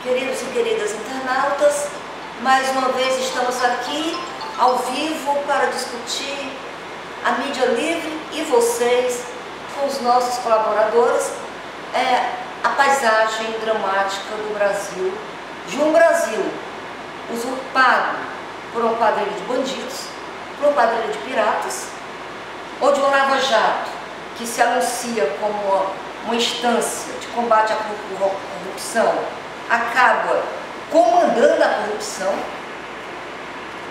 Queridos e queridas internautas, mais uma vez estamos aqui ao vivo para discutir a mídia livre e vocês, com os nossos colaboradores, a paisagem dramática do Brasil, de um Brasil usurpado por uma quadrilha de bandidos, por uma quadrilha de piratas, ou de um lava-jato que se anuncia como uma instância de combate à corrupção, acaba comandando a corrupção,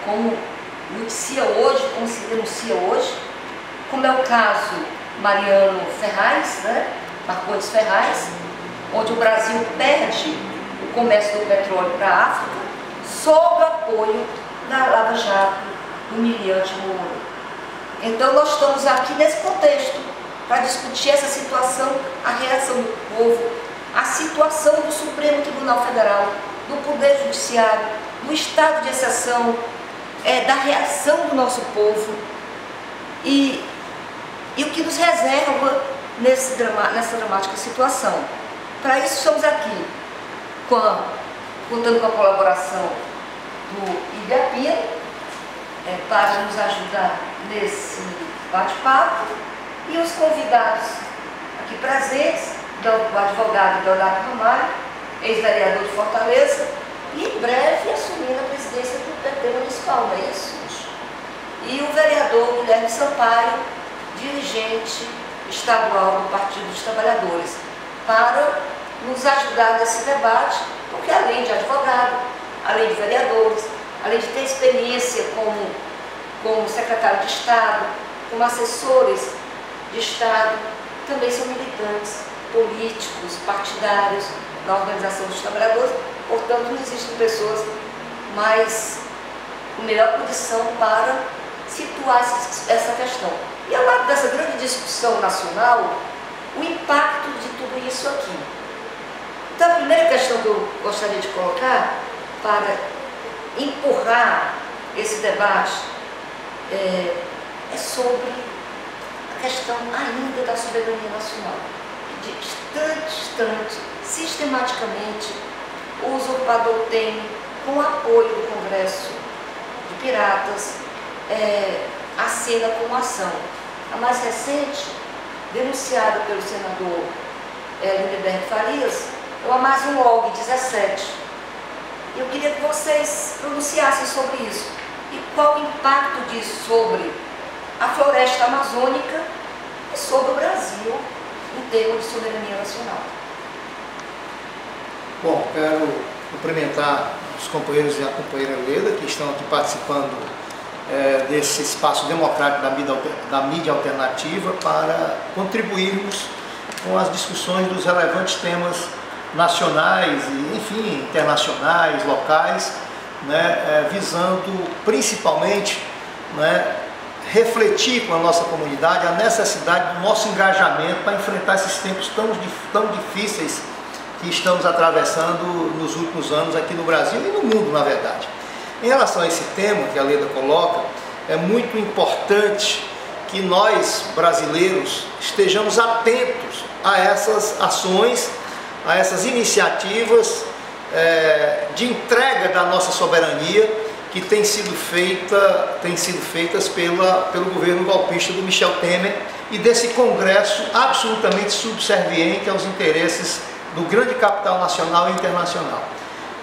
como noticia hoje, como se denuncia hoje, como é o caso Mariano Ferraz, Marcondes Ferraz, onde o Brasil perde o comércio do petróleo para a África, sob o apoio da Lava Jato, do humilhante Moro. Então nós estamos aqui nesse contexto para discutir essa situação, a reação do povo, a situação do Supremo Tribunal Federal, do Poder Judiciário, do estado de exceção, da reação do nosso povo e o que nos reserva nessa dramática situação. Para isso estamos aqui, contando com a colaboração do Ibiapina, para nos ajudar nesse bate-papo, e os convidados aqui presentes, o advogado Deodato Ramalho, ex-vereador de Fortaleza, e em breve assumindo a presidência do PT municipal, não é isso? E o vereador Guilherme Sampaio, dirigente estadual do Partido dos Trabalhadores, para nos ajudar nesse debate, porque além de advogado, além de vereadores, além de ter experiência como secretário de Estado, como assessores de Estado, também são militantes políticos, partidários na Organização dos Trabalhadores. Portanto, não existem pessoas com melhor condição para situar essa questão. E ao lado dessa grande discussão nacional, o impacto de tudo isso aqui. Então, a primeira questão que eu gostaria de colocar para empurrar esse debate é sobre a questão ainda da soberania nacional. De instante, sistematicamente, o usurpador tem, com o apoio do Congresso de Piratas, assina com uma ação. A mais recente, denunciada pelo senador Lindenberg Farias, é o Amazon Log 17. Eu queria que vocês pronunciassem sobre isso. E qual o impacto disso sobre a floresta amazônica e sobre o Brasil em termos de soberania nacional. Bom, quero cumprimentar os companheiros e a companheira Leda que estão aqui participando desse espaço democrático da mídia alternativa para contribuirmos com as discussões dos relevantes temas nacionais e, enfim, internacionais, locais, visando principalmente refletir com a nossa comunidade a necessidade do nosso engajamento para enfrentar esses tempos tão difíceis que estamos atravessando nos últimos anos aqui no Brasil e no mundo, na verdade. Em relação a esse tema que a Leda coloca, é muito importante que nós, brasileiros, estejamos atentos a essas ações, a essas iniciativas de entrega da nossa soberania que têm sido feitas pelo governo golpista do Michel Temer e desse Congresso absolutamente subserviente aos interesses do grande capital nacional e internacional.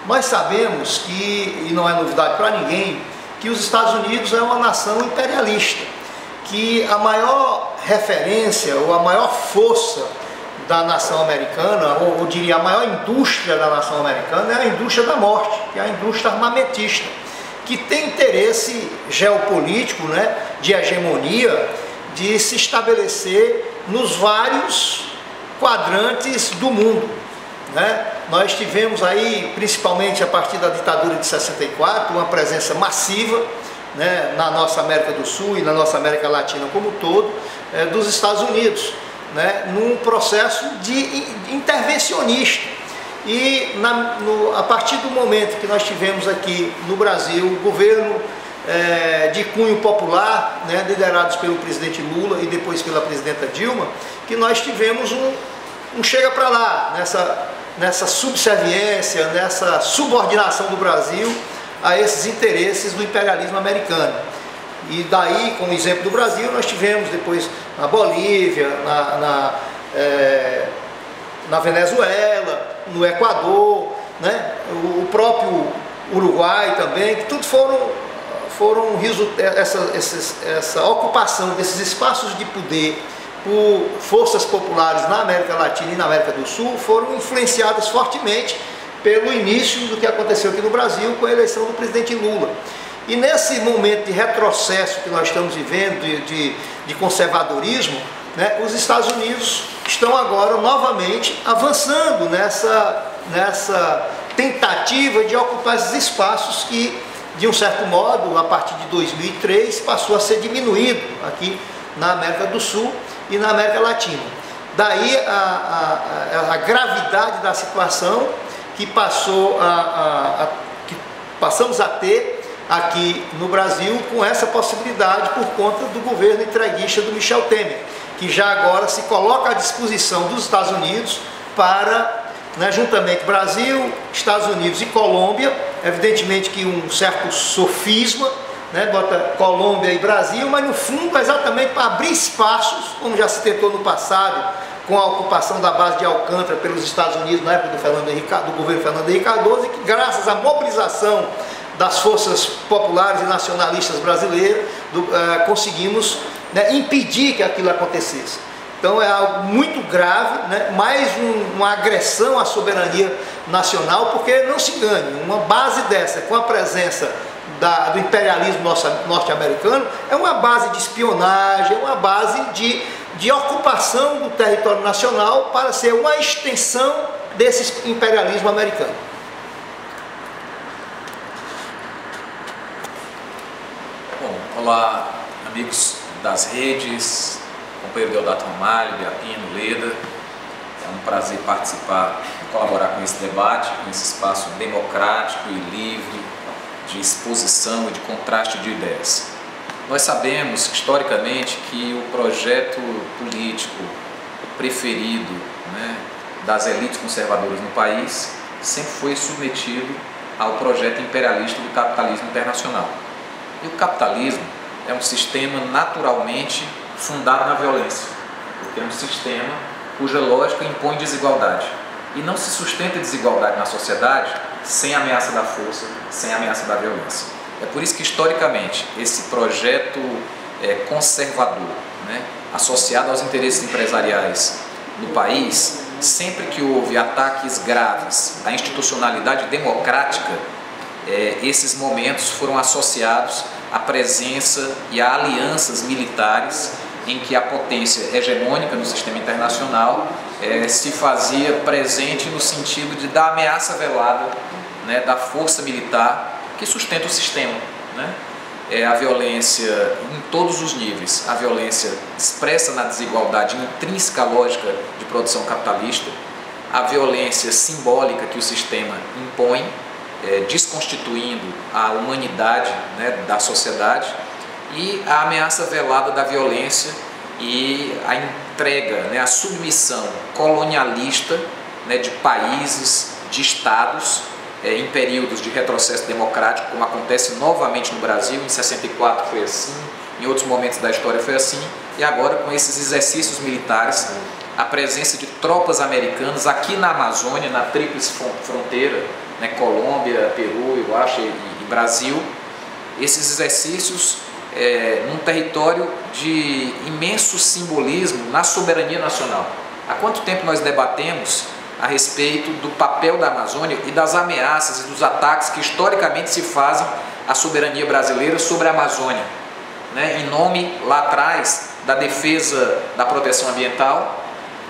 Nós sabemos que, e não é novidade para ninguém, que os Estados Unidos é uma nação imperialista, que a maior referência ou a maior força da nação americana, ou diria a maior indústria da nação americana, é a indústria da morte, que é a indústria armamentista, que tem interesse geopolítico, de hegemonia, de se estabelecer nos vários quadrantes do mundo. Nós tivemos aí, principalmente a partir da ditadura de 64, uma presença massiva na nossa América do Sul e na nossa América Latina como um todo, dos Estados Unidos, num processo de intervencionista. E a partir do momento que nós tivemos aqui no Brasil o governo de cunho popular, liderados pelo presidente Lula e depois pela presidenta Dilma, que nós tivemos um chega para lá nessa subserviência, nessa subordinação do Brasil a esses interesses do imperialismo americano. E daí, como exemplo do Brasil, nós tivemos depois na Bolívia, na Venezuela, no Equador, né? O próprio Uruguai também, que tudo foram essa ocupação desses espaços de poder por forças populares na América Latina e na América do Sul, foram influenciadas fortemente pelo início do que aconteceu aqui no Brasil com a eleição do presidente Lula. E nesse momento de retrocesso que nós estamos vivendo, de conservadorismo, né, os Estados Unidos estão agora novamente avançando nessa tentativa de ocupar esses espaços que, de um certo modo, a partir de 2003, passou a ser diminuído aqui na América do Sul e na América Latina. Daí a gravidade da situação que passamos a ter aqui no Brasil com essa possibilidade por conta do governo entreguista do Michel Temer, que já agora se coloca à disposição dos Estados Unidos para, né, juntamente Brasil, Estados Unidos e Colômbia, evidentemente que um certo sofisma, né, bota Colômbia e Brasil, mas no fundo é exatamente para abrir espaços, como já se tentou no passado, com a ocupação da base de Alcântara pelos Estados Unidos na época do governo Fernando Henrique Cardoso, e que graças à mobilização das forças populares e nacionalistas brasileiras, conseguimos, né, impedir que aquilo acontecesse. Então é algo muito grave, né, mais uma agressão à soberania nacional, porque não se engane, uma base dessa, com a presença do imperialismo norte-americano, é uma base de espionagem, é uma base de ocupação do território nacional para ser uma extensão desse imperialismo americano. Bom, olá amigos das redes, companheiro Deodato Ramalho, Biapino, Leda. É um prazer participar e colaborar com esse debate, com esse espaço democrático e livre de exposição e de contraste de ideias. Nós sabemos, historicamente, que o projeto político preferido, né, das elites conservadoras no país sempre foi submetido ao projeto imperialista do capitalismo internacional. E o capitalismo é um sistema naturalmente fundado na violência, porque é um sistema cuja lógica impõe desigualdade. E não se sustenta desigualdade na sociedade sem a ameaça da força, sem a ameaça da violência. É por isso que, historicamente, esse projeto conservador, né, associado aos interesses empresariais no país, sempre que houve ataques graves à institucionalidade democrática, esses momentos foram associados à presença e a alianças militares em que a potência hegemônica no sistema internacional se fazia presente no sentido de dar ameaça velada, né, da força militar que sustenta o sistema, né? A violência em todos os níveis, a violência expressa na desigualdade intrínseca à lógica de produção capitalista, a violência simbólica que o sistema impõe, desconstituindo a humanidade, né, da sociedade, e a ameaça velada da violência e a entrega, né, a submissão colonialista, né, de países, de estados, em períodos de retrocesso democrático, como acontece novamente no Brasil. Em 64 foi assim, em outros momentos da história foi assim, e agora com esses exercícios militares, a presença de tropas americanas aqui na Amazônia, na tríplice fronteira, né, Colômbia, Peru, eu acho, e Brasil, esses exercícios num território de imenso simbolismo na soberania nacional. Há quanto tempo nós debatemos a respeito do papel da Amazônia e das ameaças e dos ataques que historicamente se fazem à soberania brasileira sobre a Amazônia, né? Em nome, lá atrás, da defesa da proteção ambiental,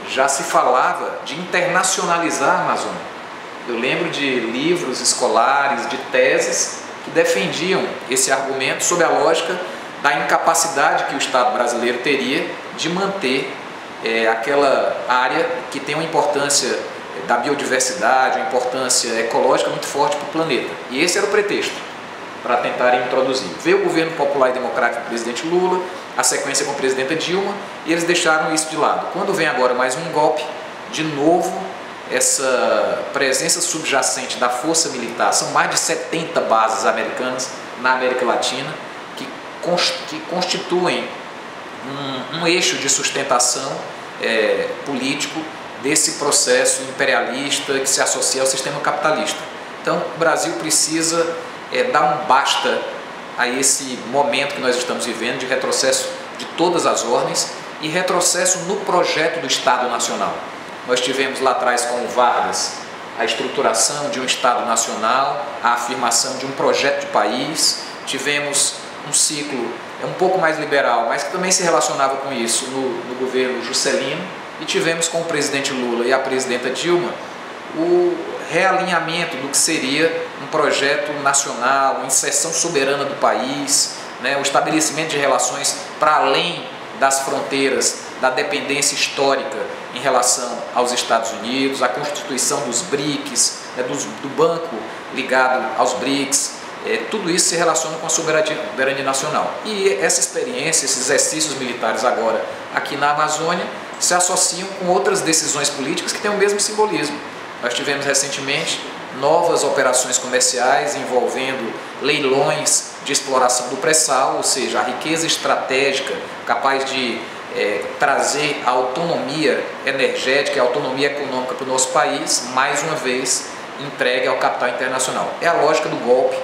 já se falava de internacionalizar a Amazônia. Eu lembro de livros escolares, de teses que defendiam esse argumento sob a lógica da incapacidade que o Estado brasileiro teria de manter aquela área que tem uma importância da biodiversidade, uma importância ecológica muito forte para o planeta. E esse era o pretexto para tentarem introduzir. Veio o governo popular e democrático do presidente Lula, a sequência com a presidenta Dilma, e eles deixaram isso de lado. Quando vem agora mais um golpe, de novo, essa presença subjacente da força militar, são mais de 70 bases americanas na América Latina, que constituem um eixo de sustentação político desse processo imperialista que se associa ao sistema capitalista. Então, o Brasil precisa dar um basta a esse momento que nós estamos vivendo de retrocesso de todas as ordens e retrocesso no projeto do Estado Nacional. Nós tivemos lá atrás com o Vargas a estruturação de um Estado Nacional, a afirmação de um projeto de país, tivemos um ciclo um pouco mais liberal, mas que também se relacionava com isso no governo Juscelino, e tivemos com o presidente Lula e a presidenta Dilma o realinhamento do que seria um projeto nacional, uma inserção soberana do país, né, o estabelecimento de relações para além das fronteiras, da dependência histórica em relação aos Estados Unidos, a constituição dos BRICS, né, do banco ligado aos BRICS, tudo isso se relaciona com a soberania nacional. E essa experiência, esses exercícios militares agora aqui na Amazônia, se associam com outras decisões políticas que têm o mesmo simbolismo. Nós tivemos recentemente novas operações comerciais envolvendo leilões de exploração do pré-sal, ou seja, a riqueza estratégica capaz de trazer a autonomia energética e a autonomia econômica para o nosso país, mais uma vez entregue ao capital internacional. É a lógica do golpe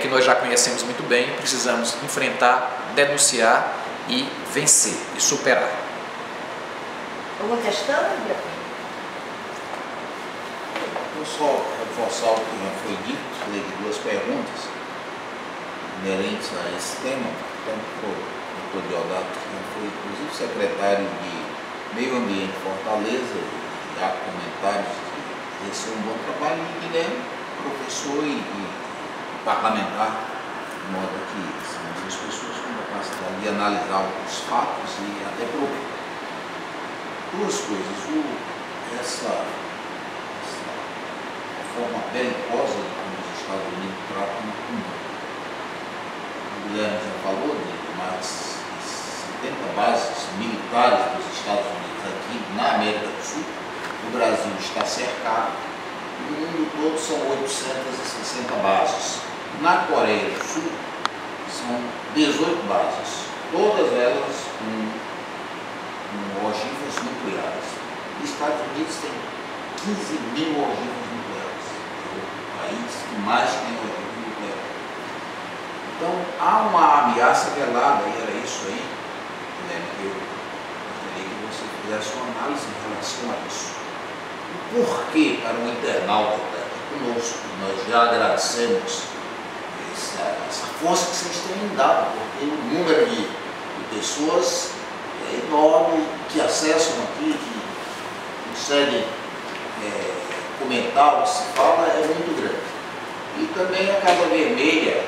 que nós já conhecemos muito bem, precisamos enfrentar, denunciar e vencer e superar. Alguma questão, Beatriz? Vou só reforçar o que já foi dito, falei de duas perguntas inerentes a esse tema, tanto para o doutor Deodato, que foi inclusive secretário de Meio Ambiente de Fortaleza, e há comentários que esse é um bom trabalho, e Guilherme, professor e parlamentar, de modo que são duas pessoas com capacidade de analisar os fatos e até propor. Duas coisas, essa forma belicosa como os Estados Unidos tratam o mundo. O Guilherme já falou de mais de 70 bases militares dos Estados Unidos aqui na América do Sul. O Brasil está cercado. No mundo todo são 860 bases. Na Coreia do Sul são 18 bases, todas elas com ogivas nucleares. Os Estados Unidos tem 15.000 ogivas nucleares, é o país que mais tem ogiva nuclear. Então há uma ameaça velada, e era isso aí, né, que eu gostaria que você fizesse uma análise em relação a isso. O porquê para um internauta conosco, nós já agradecemos essa força que vocês têm dado, porque o número de pessoas é enorme, que acessam aqui, que conseguem comentar o que se fala, é muito grande. E também a Casa Vermelha,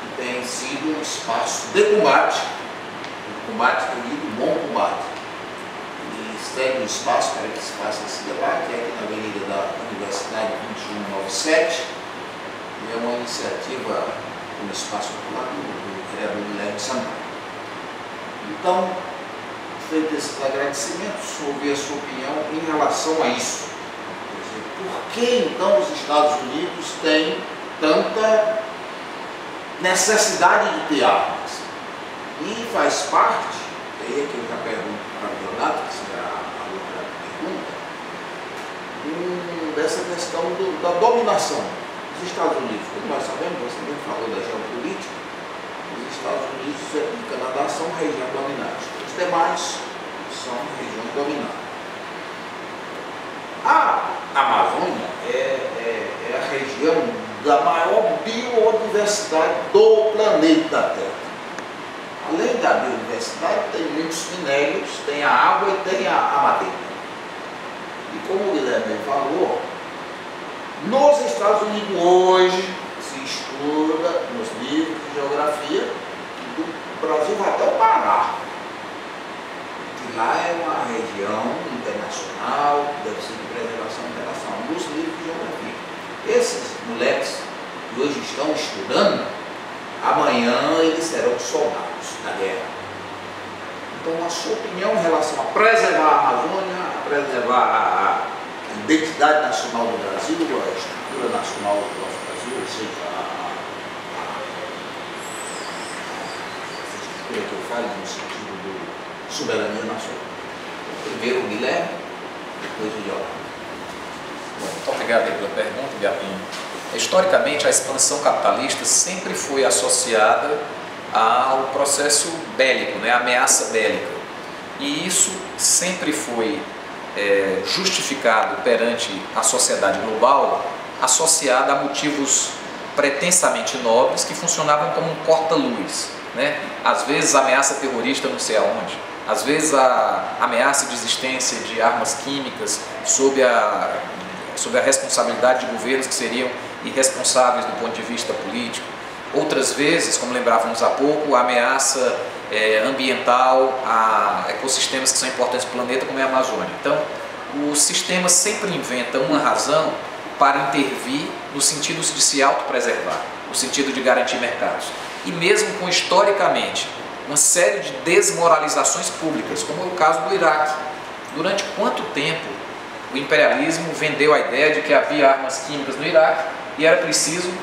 que tem sido um espaço de combate, um bom combate. E segue um espaço para que se faça esse debate, aqui na Avenida da Universidade 2197, é uma iniciativa no espaço popular do vereador Guilherme Sampaio. Então, feito esses agradecimentos, ouvir a sua opinião em relação a isso. Quer dizer, por que então os Estados Unidos têm tanta necessidade de ter armas? E faz parte, aí é que eu já pergunto para o Leonardo, que será a outra pergunta, dessa questão da dominação. Os Estados Unidos, como nós sabemos, você mesmo falou da geopolítica, os Estados Unidos e o Canadá são região dominante, os demais são região dominante. A Amazônia é a região da maior biodiversidade do planeta Terra. Além da biodiversidade, tem muitos minérios, tem a água e tem a madeira. E como o Guilherme falou, nos Estados Unidos hoje se estuda nos livros de geografia do Brasil vai até o Pará, que lá é uma região internacional, deve ser de preservação internacional, nos livros de geografia. Esses moleques que hoje estão estudando, amanhã eles serão soldados na guerra. Então a sua opinião em relação a preservar a Amazônia, a preservar a identidade nacional do Brasil, a estrutura nacional do nosso Brasil, ou seja, a estrutura que eu falo no sentido de soberania nacional. Primeiro o Guilherme, depois o Diogo. Muito obrigado pela pergunta, Biapino. Historicamente, a expansão capitalista sempre foi associada ao processo bélico, né, a ameaça bélica. E isso sempre foi justificado perante a sociedade global, associado a motivos pretensamente nobres que funcionavam como um corta-luz, né? Às vezes a ameaça terrorista não sei aonde, às vezes a ameaça de existência de armas químicas sob a responsabilidade de governos que seriam irresponsáveis do ponto de vista político. Outras vezes, como lembrávamos há pouco, a ameaça ambiental a ecossistemas que são importantes para o planeta, como é a Amazônia. Então, o sistema sempre inventa uma razão para intervir no sentido de se autopreservar, no sentido de garantir mercados. E mesmo com, historicamente, uma série de desmoralizações públicas, como é o caso do Iraque. Durante quanto tempo o imperialismo vendeu a ideia de que havia armas químicas no Iraque e era preciso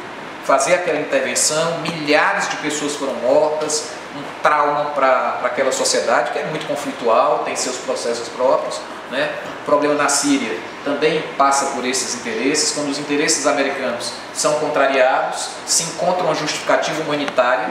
fazer aquela intervenção, milhares de pessoas foram mortas, um trauma para aquela sociedade que é muito conflitual, tem seus processos próprios, né? O problema na Síria também passa por esses interesses. Quando os interesses americanos são contrariados, se encontra uma justificativa humanitária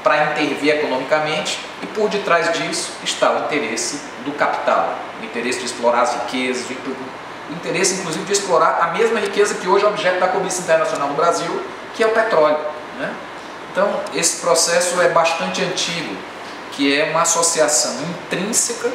para intervir economicamente, e por detrás disso está o interesse do capital, o interesse de explorar as riquezas, o interesse inclusive de explorar a mesma riqueza que hoje é objeto da cobiça internacional no Brasil, que é o petróleo, né? Então, esse processo é bastante antigo, que é uma associação intrínseca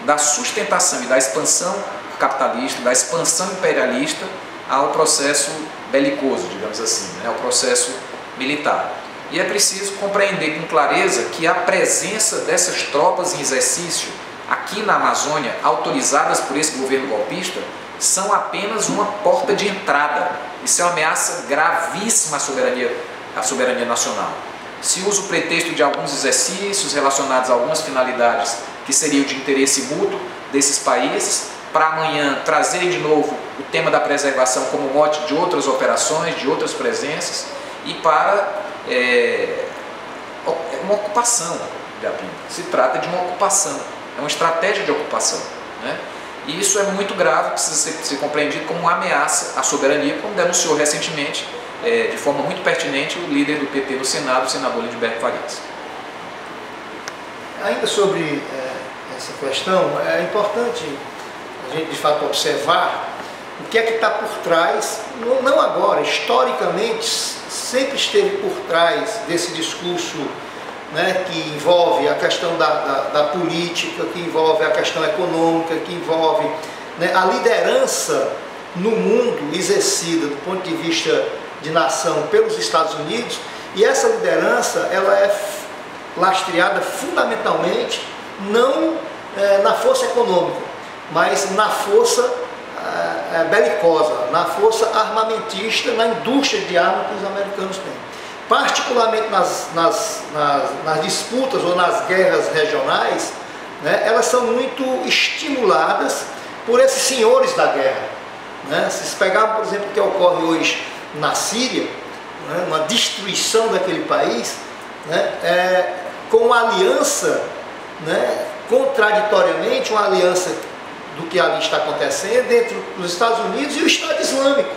da sustentação e da expansão capitalista, da expansão imperialista ao processo belicoso, digamos assim, né? Ao processo militar. E é preciso compreender com clareza que a presença dessas tropas em exercício aqui na Amazônia, autorizadas por esse governo golpista, são apenas uma porta de entrada. Isso é uma ameaça gravíssima à soberania nacional. Se usa o pretexto de alguns exercícios relacionados a algumas finalidades que seriam de interesse mútuo desses países, para amanhã trazerem de novo o tema da preservação como mote de outras operações, de outras presenças, e para uma ocupação, Biapino. Se trata de uma ocupação, é uma estratégia de ocupação, né? E isso é muito grave, precisa ser compreendido como uma ameaça à soberania, como denunciou recentemente, de forma muito pertinente, o líder do PT no Senado, o senador Lindbergh Farias. Ainda sobre essa questão, é importante a gente de fato observar o que é que está por trás, não agora, historicamente sempre esteve por trás desse discurso, né, que envolve a questão da política, que envolve a questão econômica, que envolve, né, a liderança no mundo exercida do ponto de vista de nação pelos Estados Unidos, e essa liderança ela é lastreada fundamentalmente não na força econômica, mas na força belicosa, na força armamentista, na indústria de armas que os americanos têm. Particularmente nas disputas ou nas guerras regionais, né, elas são muito estimuladas por esses senhores da guerra, né? Se pegarmos, por exemplo, o que ocorre hoje na Síria, né, uma destruição daquele país, né, com uma aliança, né, contraditoriamente, uma aliança do que ali está acontecendo entre os Estados Unidos e o Estado Islâmico.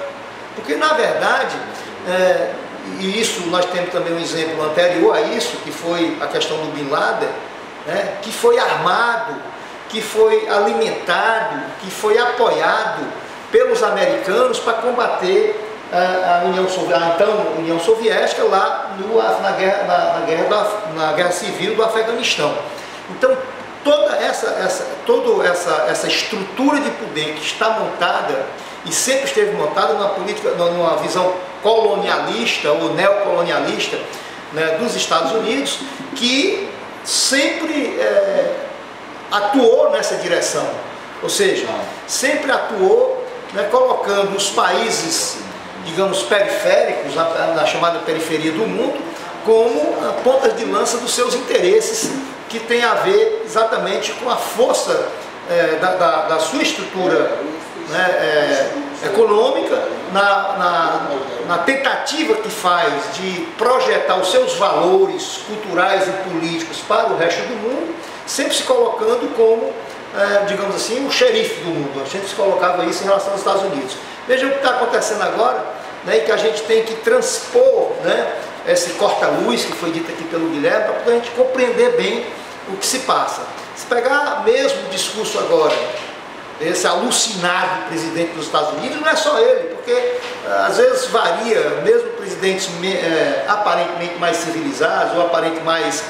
Porque, na verdade, e isso nós temos também um exemplo anterior a isso, que foi a questão do Bin Laden, né, que foi armado, que foi alimentado, que foi apoiado pelos americanos para combater a União Soviética lá na guerra civil do Afeganistão. Então, toda essa estrutura de poder que está montada e sempre esteve montada numa visão colonialista ou neocolonialista, né, dos Estados Unidos, que sempre atuou nessa direção, ou seja, sempre atuou, né, colocando os países, digamos, periféricos, na chamada periferia do mundo, como pontas de lança dos seus interesses, que tem a ver exatamente com a força da sua estrutura né, econômica, na tentativa que faz de projetar os seus valores culturais e políticos para o resto do mundo, sempre se colocando como, digamos assim, o xerife do mundo. A gente se colocava isso em relação aos Estados Unidos. Veja o que está acontecendo agora, né, que a gente tem que transpor, né, esse corta-luz que foi dito aqui pelo Guilherme, para poder a gente compreender bem o que se passa. Se pegar mesmo o discurso agora, esse alucinado presidente dos Estados Unidos, não é só ele, porque às vezes varia, mesmo presidentes aparentemente mais civilizados ou aparentemente mais,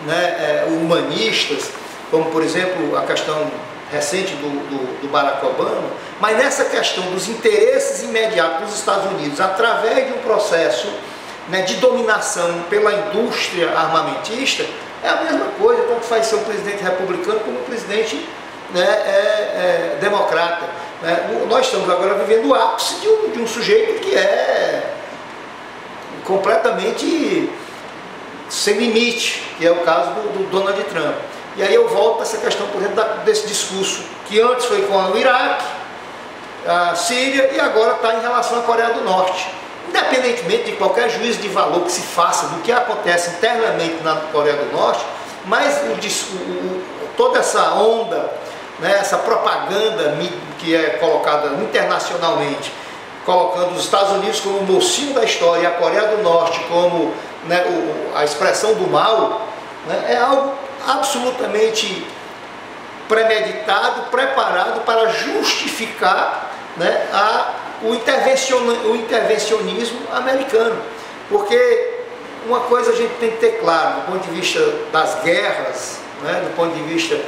né, humanistas, como por exemplo a questão recente do Barack Obama, mas nessa questão dos interesses imediatos dos Estados Unidos, através de um processo, né, de dominação pela indústria armamentista, é a mesma coisa, tanto faz ser um presidente republicano como um presidente, né, democrata. Né? Nós estamos agora vivendo o ápice de um sujeito que é completamente sem limite, que é o caso do Donald Trump. E aí eu volto para essa questão, por exemplo, desse discurso, que antes foi com o Iraque, a Síria, e agora está em relação à Coreia do Norte. Independentemente de qualquer juízo de valor que se faça do que acontece internamente na Coreia do Norte, mas toda essa onda, né, essa propaganda que é colocada internacionalmente, colocando os Estados Unidos como o mocinho da história e a Coreia do Norte como, né, a expressão do mal, né, é algo absolutamente premeditado, preparado para justificar, né, o intervencionismo americano. Porque uma coisa a gente tem que ter claro, do ponto de vista das guerras, né, do ponto de vista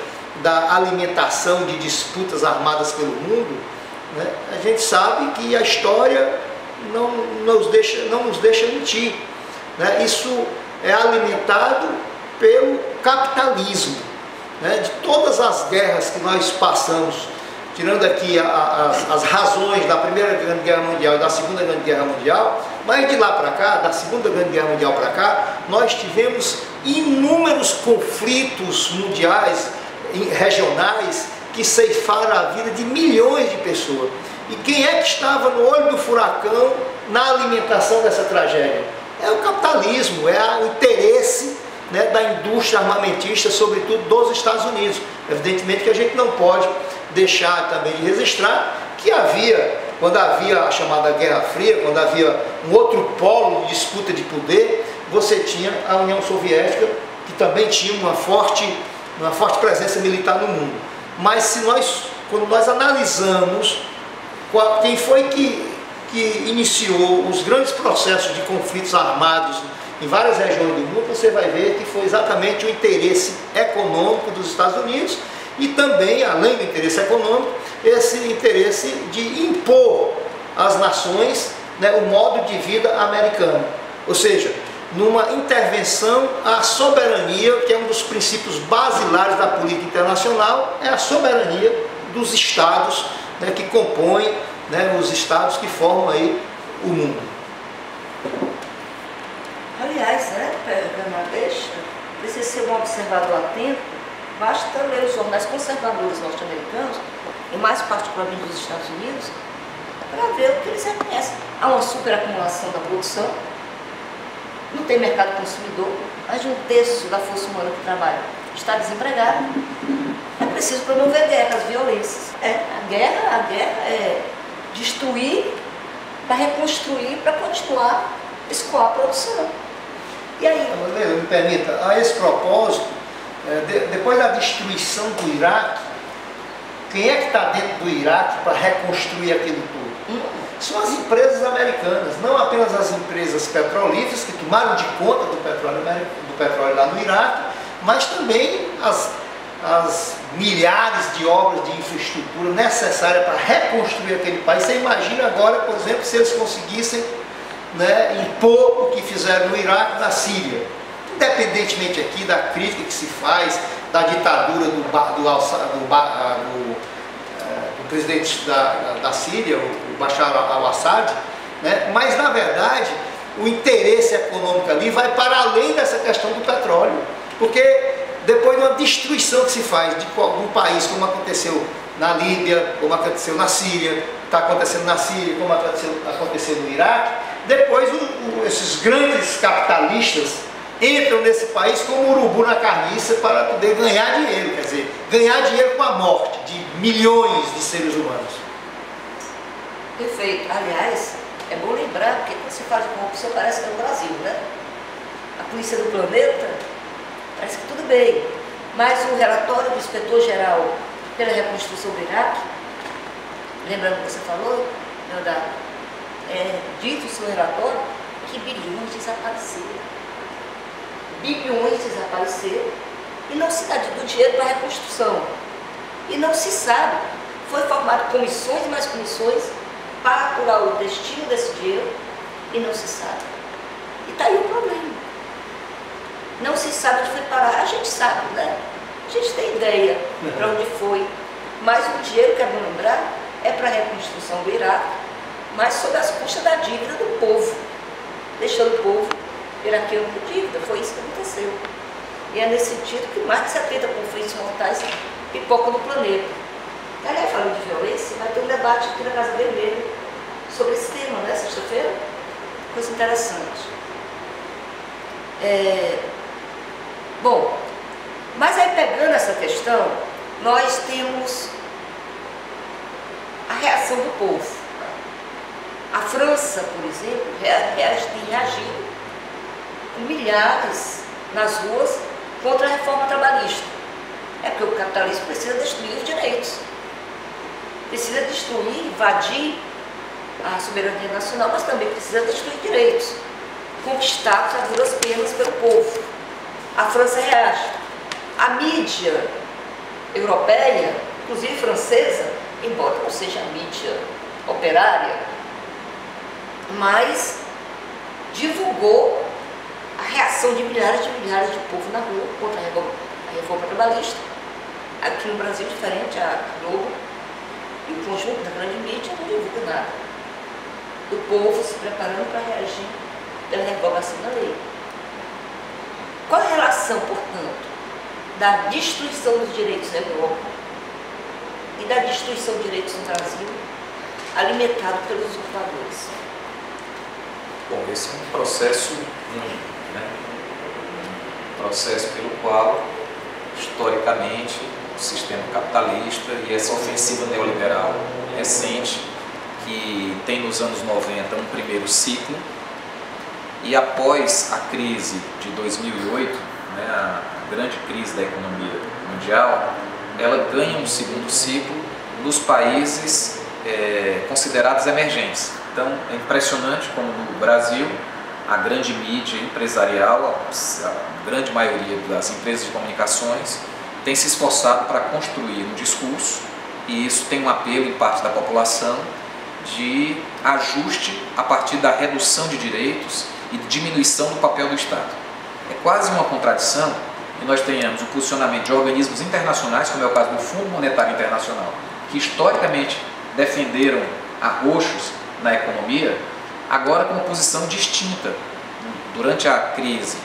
da alimentação de disputas armadas pelo mundo, né, a gente sabe que a história não nos deixa mentir. Né? Isso é alimentado pelo capitalismo. Né? De todas as guerras que nós passamos, tirando aqui as razões da Primeira Grande Guerra Mundial e da Segunda Grande Guerra Mundial, mas de lá para cá, da Segunda Grande Guerra Mundial para cá, nós tivemos inúmeros conflitos mundiais, regionais, que ceifaram a vida de milhões de pessoas. E quem é que estava no olho do furacão na alimentação dessa tragédia? É o capitalismo, é o interesse, né, da indústria armamentista, sobretudo dos Estados Unidos. Evidentemente que a gente não pode deixar também de registrar que quando havia a chamada Guerra Fria, quando havia um outro polo de disputa de poder, você tinha a União Soviética, que também tinha uma forte presença militar no mundo. Mas quando nós analisamos quem foi que iniciou os grandes processos de conflitos armados em várias regiões do mundo, você vai ver que foi exatamente o interesse econômico dos Estados Unidos e também, além do interesse econômico, esse interesse de impor às nações, né, o modo de vida americano. Ou seja, numa intervenção à soberania, que é um dos princípios basilares da política internacional, é a soberania dos estados, né, que compõem, né, os estados que formam aí o mundo. Aliás, né, precisa ser um observador atento, basta ler os jornais conservadores norte-americanos, e mais particularmente dos Estados Unidos, para ver o que eles reconhecem. Há uma superacumulação da produção, não tem mercado consumidor, mais de 1/3 da força humana que trabalha está desempregada. É preciso promover guerras, violências. A guerra é destruir para reconstruir, para continuar a escoar a produção. E aí? Me permita, a esse propósito, depois da destruição do Iraque, quem é que está dentro do Iraque para reconstruir aquilo tudo? São as empresas americanas, não apenas as empresas petrolíferas que tomaram de conta do petróleo lá no Iraque, mas também as milhares de obras de infraestrutura necessárias para reconstruir aquele país. Você imagina agora, por exemplo, se eles conseguissem, né, impor o que fizeram no Iraque, na Síria. Independentemente aqui da crítica que se faz da ditadura do presidente da Síria, o Bashar al-Assad, né? Mas na verdade o interesse econômico ali vai para além dessa questão do petróleo, porque depois de uma destruição que se faz de algum país, como aconteceu na Líbia, como aconteceu na Síria, está acontecendo na Síria, como aconteceu no Iraque. Depois esses grandes capitalistas entram nesse país como urubu na carniça para poder ganhar dinheiro, quer dizer, ganhar dinheiro com a morte de milhões de seres humanos. Perfeito. Aliás, é bom lembrar, porque quando se fala de corrupção parece que é no Brasil, né? A polícia do planeta, parece que tudo bem. Mas o relatório do inspetor-geral pela reconstrução do Iraque, lembrando o que você falou, Leonardo, diz no seu relatório que bilhões desapareceram. Bilhões desapareceram e não se dá do dinheiro para a reconstrução. E não se sabe. Foi formado comissões e mais comissões para apurar o destino desse dinheiro e não se sabe. E está aí o problema. Não se sabe onde foi parar. A gente sabe, né? A gente tem ideia para onde foi. Mas o dinheiro, que é bom lembrar, é para a reconstrução do Iraque, mas sob as custas da dívida do povo. Deixando o povo iraquiano com dívida. Foi isso que aconteceu. E é nesse sentido que mais de 70 conflitos mortais pipocam no planeta. Aliás, falando de violência, vai ter um debate aqui na Casa Vermelha sobre esse tema, né? Sexta-feira? Coisa interessante. Bom, mas aí pegando essa questão, nós temos a reação do povo. A França, por exemplo, tem reagido com milhares nas ruas contra a reforma trabalhista. É porque o capitalismo precisa destruir os direitos. Precisa destruir, invadir a soberania nacional, mas também precisa destruir direitos, conquistados a duras penas pelo povo. A França reage. A mídia europeia, inclusive francesa, embora não seja a mídia operária, mas divulgou a reação de milhares de povo na rua contra a reforma trabalhista. Aqui no Brasil, diferente, a Globo e o conjunto da grande mídia não divulga nada. Do povo se preparando para reagir pela revogação da lei. Qual a relação, portanto, da destruição dos direitos na Europa e da destruição de direitos no Brasil, alimentado pelos usurpadores? Bom, esse é um processo único, né? Um processo pelo qual, historicamente, o sistema capitalista e essa ofensiva neoliberal recente, que tem nos anos 90 um primeiro ciclo, e após a crise de 2008, né, a grande crise da economia mundial, ela ganha um segundo ciclo nos países considerados emergentes. Então é impressionante como no Brasil a grande mídia empresarial, a grande maioria das empresas de comunicações tem se esforçado para construir um discurso, e isso tem um apelo em parte da população de ajuste a partir da redução de direitos e diminuição do papel do Estado. É quase uma contradição que nós tenhamos o posicionamento de organismos internacionais, como é o caso do Fundo Monetário Internacional, que historicamente defenderam arroxos na economia, agora com uma posição distinta. Durante a crise,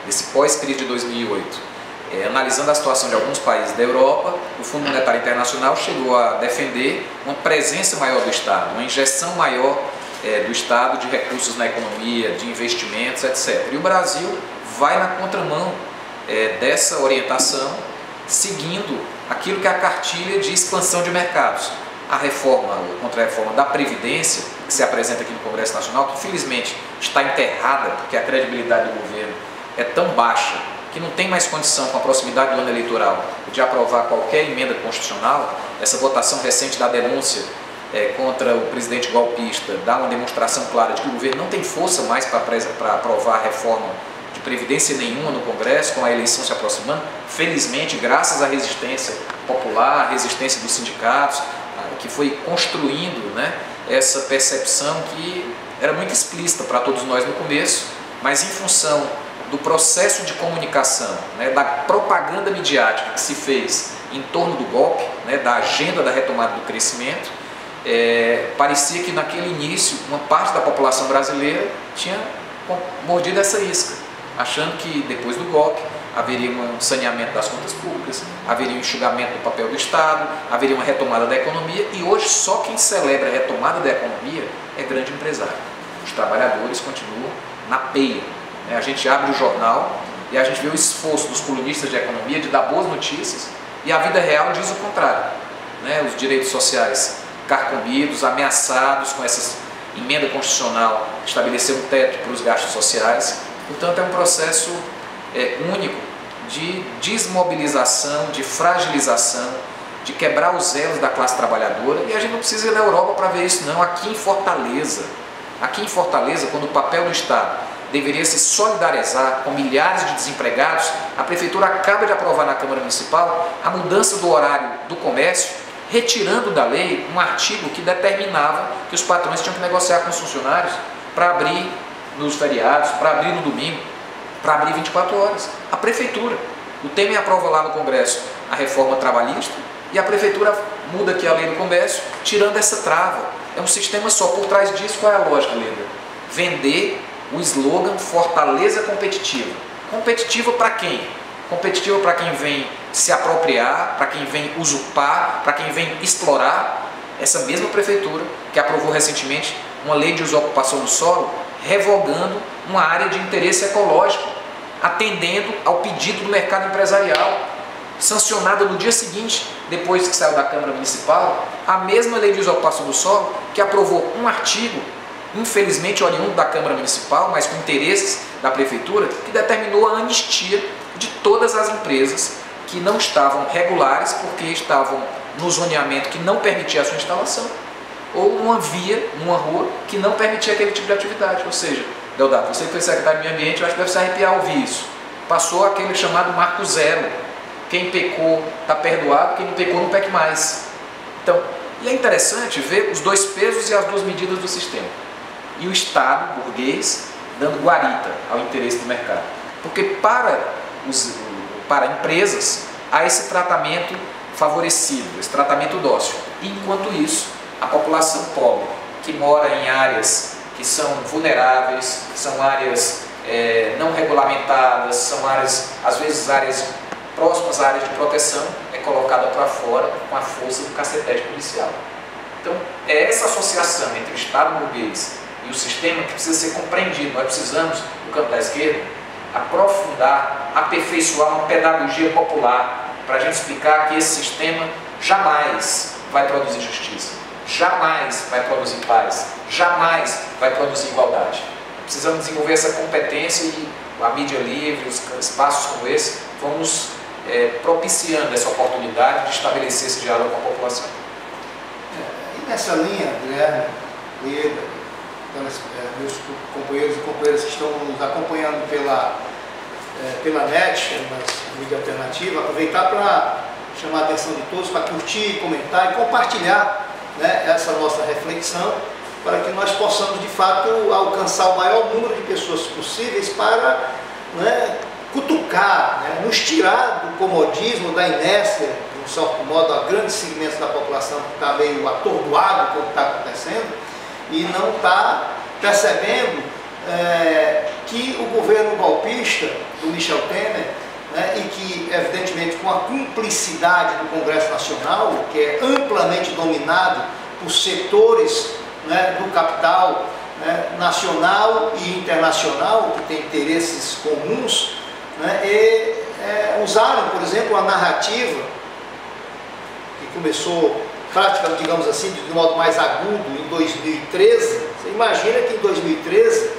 esse pós-crise de 2008, analisando a situação de alguns países da Europa, o Fundo Monetário Internacional chegou a defender uma presença maior do Estado, uma injeção maior do Estado de recursos na economia, de investimentos, etc. E o Brasil vai na contramão dessa orientação, seguindo aquilo que é a cartilha de expansão de mercados. A reforma, ou contra-reforma da Previdência, que se apresenta aqui no Congresso Nacional, que infelizmente está enterrada, porque a credibilidade do governo é tão baixa, que não tem mais condição, com a proximidade do ano eleitoral, de aprovar qualquer emenda constitucional. Essa votação recente da denúncia contra o presidente golpista dá uma demonstração clara de que o governo não tem força mais para aprovar a reforma de Previdência nenhuma no Congresso, com a eleição se aproximando. Felizmente, graças à resistência popular, à resistência dos sindicatos, que foi construindo, né, essa percepção que era muito explícita para todos nós no começo, mas em função do processo de comunicação, né, da propaganda midiática que se fez em torno do golpe, né, da agenda da retomada do crescimento, parecia que naquele início uma parte da população brasileira tinha mordido essa isca, achando que depois do golpe haveria um saneamento das contas públicas, haveria um enxugamento do papel do Estado, haveria uma retomada da economia, e hoje só quem celebra a retomada da economia é grande empresário. Os trabalhadores continuam na peia. A gente abre o jornal e a gente vê o esforço dos colunistas de economia de dar boas notícias, e a vida real diz o contrário. Os direitos sociais carcomidos, ameaçados com essa emenda constitucional que estabeleceu um teto para os gastos sociais. Portanto, é um processo único de desmobilização, de fragilização, de quebrar os elos da classe trabalhadora, e a gente não precisa ir na Europa para ver isso não. Aqui em Fortaleza, quando o papel do Estado deveria se solidarizar com milhares de desempregados, a Prefeitura acaba de aprovar na Câmara Municipal a mudança do horário do comércio, retirando da lei um artigo que determinava que os patrões tinham que negociar com os funcionários para abrir nos feriados, para abrir no domingo, para abrir 24 horas. A Prefeitura, o Temer aprova lá no Congresso a reforma trabalhista, e a Prefeitura muda aqui a lei do comércio, tirando essa trava. É um sistema só. Por trás disso, qual é a lógica, Leda? Vender o slogan Fortaleza Competitiva. Competitiva para quem? Competitiva para quem vem se apropriar, para quem vem usurpar, para quem vem explorar. Essa mesma Prefeitura que aprovou recentemente uma lei de desocupação do solo, revogando uma área de interesse ecológico, atendendo ao pedido do mercado empresarial, sancionada no dia seguinte, depois que saiu da Câmara Municipal, a mesma lei de desocupação do solo que aprovou um artigo, infelizmente oriundo da Câmara Municipal, mas com interesses da Prefeitura, que determinou a anistia de todas as empresas que não estavam regulares porque estavam no zoneamento que não permitia a sua instalação, ou numa via, numa rua, que não permitia aquele tipo de atividade. Ou seja, Deodato, você que foi secretário de Meio Ambiente, eu acho que deve se arrepiar ouvir isso. Passou aquele chamado Marco Zero. Quem pecou está perdoado, quem não pecou não peque mais. Então, e é interessante ver os dois pesos e as duas medidas do sistema. E o Estado burguês dando guarita ao interesse do mercado. Porque para empresas há esse tratamento favorecido, esse tratamento dócil. E, enquanto isso, a população pobre, que mora em áreas que são vulneráveis, que são áreas não regulamentadas, são áreas, às vezes áreas próximas à área de proteção, é colocada para fora com a força do cacetete policial. Então, é essa associação entre o Estado burguês e o sistema que precisa ser compreendido. Nós precisamos, no campo da esquerda, aprofundar, aperfeiçoar uma pedagogia popular para a gente explicar que esse sistema jamais vai produzir justiça, jamais vai produzir paz, jamais vai produzir igualdade. Precisamos desenvolver essa competência, e a mídia livre, os espaços como esse, vamos propiciando essa oportunidade de estabelecer esse diálogo com a população. E nessa linha, Guilherme, Leda, meus companheiros e companheiras que estão nos acompanhando pela net, na mídia alternativa, aproveitar para chamar a atenção de todos, para curtir, comentar e compartilhar, essa nossa reflexão, para que nós possamos de fato alcançar o maior número de pessoas possíveis para cutucar, nos tirar do comodismo, da inércia, de um certo modo, a grandes segmentos da população que está meio atordoado com o que está acontecendo e não está percebendo que o governo golpista do Michel Temer, e que, evidentemente, com a cumplicidade do Congresso Nacional, que é amplamente dominado por setores do capital nacional e internacional, que tem interesses comuns, usaram, por exemplo, a narrativa que começou praticamente, digamos assim, de modo mais agudo em 2013. Você imagina que em 2013,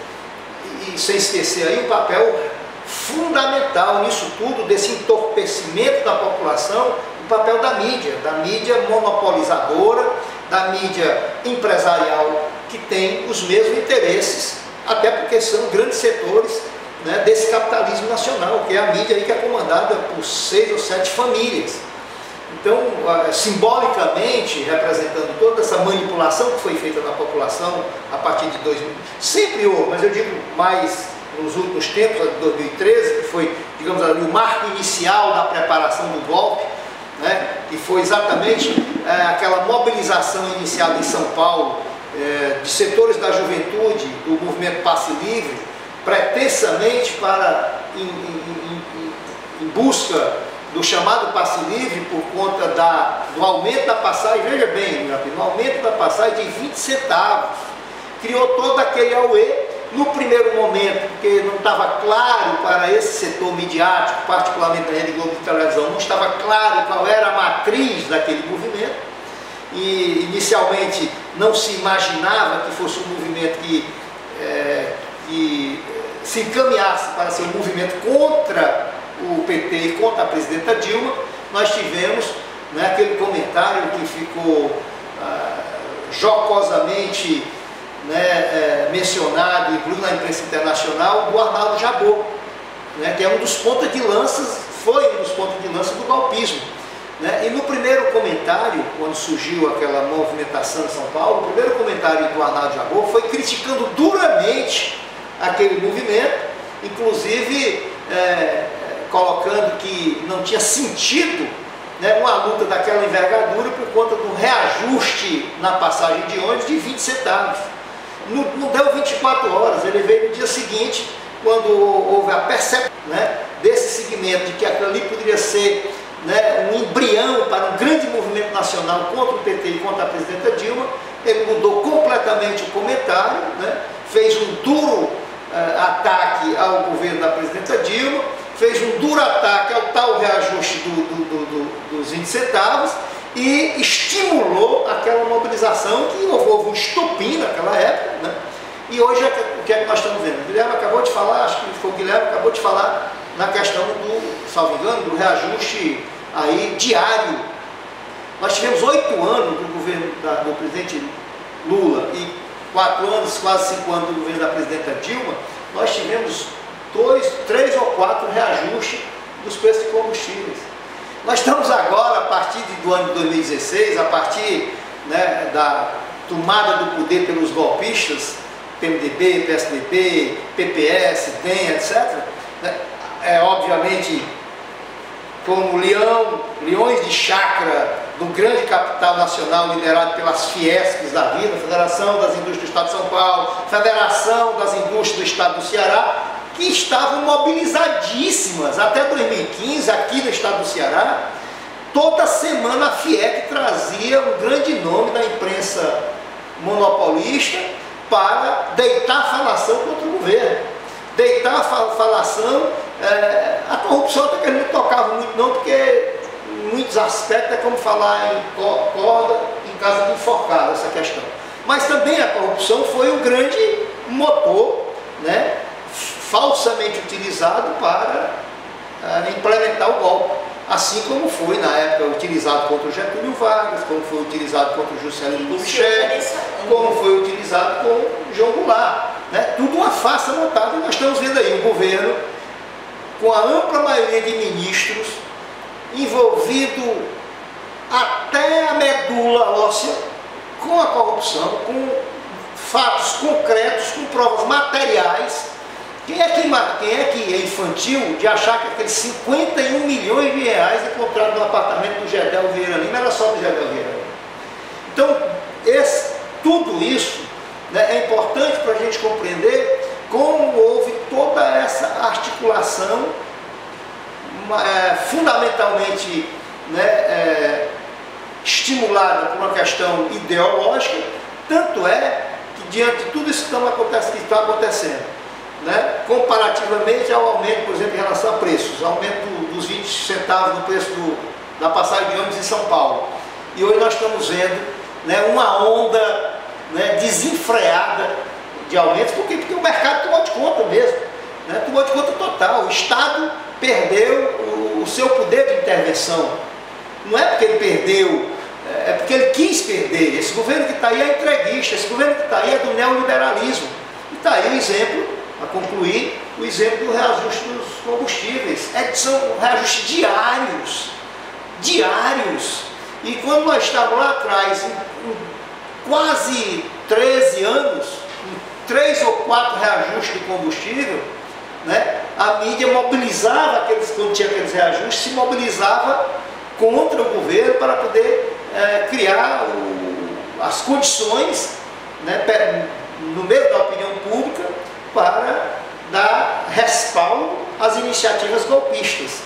e sem esquecer aí o papel fundamental nisso tudo, desse entorpecimento da população, o papel da mídia monopolizadora, da mídia empresarial, que tem os mesmos interesses, até porque são grandes setores desse capitalismo nacional, que é a mídia aí que é comandada por 6 ou 7 famílias. Então, simbolicamente, representando toda essa manipulação que foi feita na população a partir de 2000, sempre houve, mas eu digo mais nos últimos tempos, de 2013, que foi, digamos ali, o marco inicial da preparação do golpe, que foi exatamente aquela mobilização iniciada em São Paulo de setores da juventude, do movimento Passe Livre, pretensamente para em busca do chamado passe livre por conta do aumento da passagem, veja bem, o aumento da passagem de 20 centavos, criou todo aquele auê. No primeiro momento, porque não estava claro para esse setor midiático, particularmente da Rede Globo de televisão, não estava claro qual era a matriz daquele movimento, e inicialmente não se imaginava que fosse um movimento que se encaminhasse para ser um movimento contra o PT e contra a presidenta Dilma. Nós tivemos, né, aquele comentário que ficou jocosamente, né, mencionado, inclusive na imprensa internacional, do Arnaldo Jabbour, né, que é um dos pontas de lança, foi um dos pontas de lança do golpismo, né? E no primeiro comentário, quando surgiu aquela movimentação em São Paulo, o primeiro comentário do Arnaldo Jabbour foi criticando duramente aquele movimento, inclusive colocando que não tinha sentido, né, uma luta daquela envergadura por conta do reajuste na passagem de ônibus de 20 centavos. Não deu 24 horas, ele veio no dia seguinte, quando houve a percepção, né, desse segmento de que aquilo ali poderia ser, né, um embrião para um grande movimento nacional contra o PT e contra a presidenta Dilma. Ele mudou completamente o comentário, né, fez um duro ataque ao governo da presidenta Dilma, fez um duro ataque ao tal reajuste dos 20 centavos e estimulou aquela mobilização que houve um estopim naquela época, né? E hoje o que é que nós estamos vendo? O Guilherme acabou de falar, acho que foi o Guilherme que acabou de falar na questão do, salvo engano, do reajuste aí diário. Nós tivemos 8 anos do governo do presidente Lula e 4 anos, quase 5 anos do governo da presidenta Dilma. Nós tivemos 2, 3 ou 4 reajustes dos preços de combustíveis. Nós estamos agora, a partir do ano de 2016, a partir, né, da tomada do poder pelos golpistas, PMDB, PSDB, PPS, DEM, etc., né, obviamente, como leões de chácara do grande capital nacional liderado pelas Fiesps da vida, Federação das Indústrias do Estado de São Paulo, Federação das Indústrias do Estado do Ceará, que estavam mobilizadíssimas até 2015 aqui no estado do Ceará. Toda semana a FIEP trazia um grande nome da imprensa monopolista para deitar a falação contra o governo, deitar a falação. A corrupção até que ele não tocava muito não, porque em muitos aspectos é como falar em corda em casa de enforcado, essa questão. Mas também a corrupção foi um grande motor, né, falsamente utilizado para implementar o golpe, assim como foi na época utilizado contra o Getúlio Vargas, como foi utilizado contra o Juscelino Kubitschek, como foi utilizado com o João Goulart, né? Tudo uma farsa montada, e nós estamos vendo aí um governo com a ampla maioria de ministros envolvido até a medula óssea com a corrupção, com fatos concretos, com provas materiais. Quem é que é infantil de achar que aqueles 51 milhões de reais encontrados no apartamento do Gedel Vieira Lima era só do Gedel Vieira Lima? Então, tudo isso, né, é importante para a gente compreender como houve toda essa articulação, fundamentalmente, né, estimulada por uma questão ideológica. Tanto é que, diante de tudo isso que está acontecendo, né, comparativamente ao aumento, por exemplo, em relação a preços, aumento dos 20 centavos no preço da passagem de ônibus em São Paulo. E hoje nós estamos vendo, né, uma onda, né, desenfreada de aumentos, porque o mercado tomou de conta mesmo, né, tomou de conta total. O Estado perdeu o seu poder de intervenção. Não é porque ele perdeu, é porque ele quis perder. Esse governo que está aí é entreguista, esse governo que está aí é do neoliberalismo. E está aí o exemplo, a concluir, o exemplo do reajuste dos combustíveis. São reajustes diários. E quando nós estávamos lá atrás, em quase 13 anos, em 3 ou 4 reajustes de combustível, né, a mídia mobilizava quando tinha aqueles reajustes, se mobilizava contra o governo para poder criar as condições, né, no meio da opinião pública, para dar respaldo às iniciativas golpistas.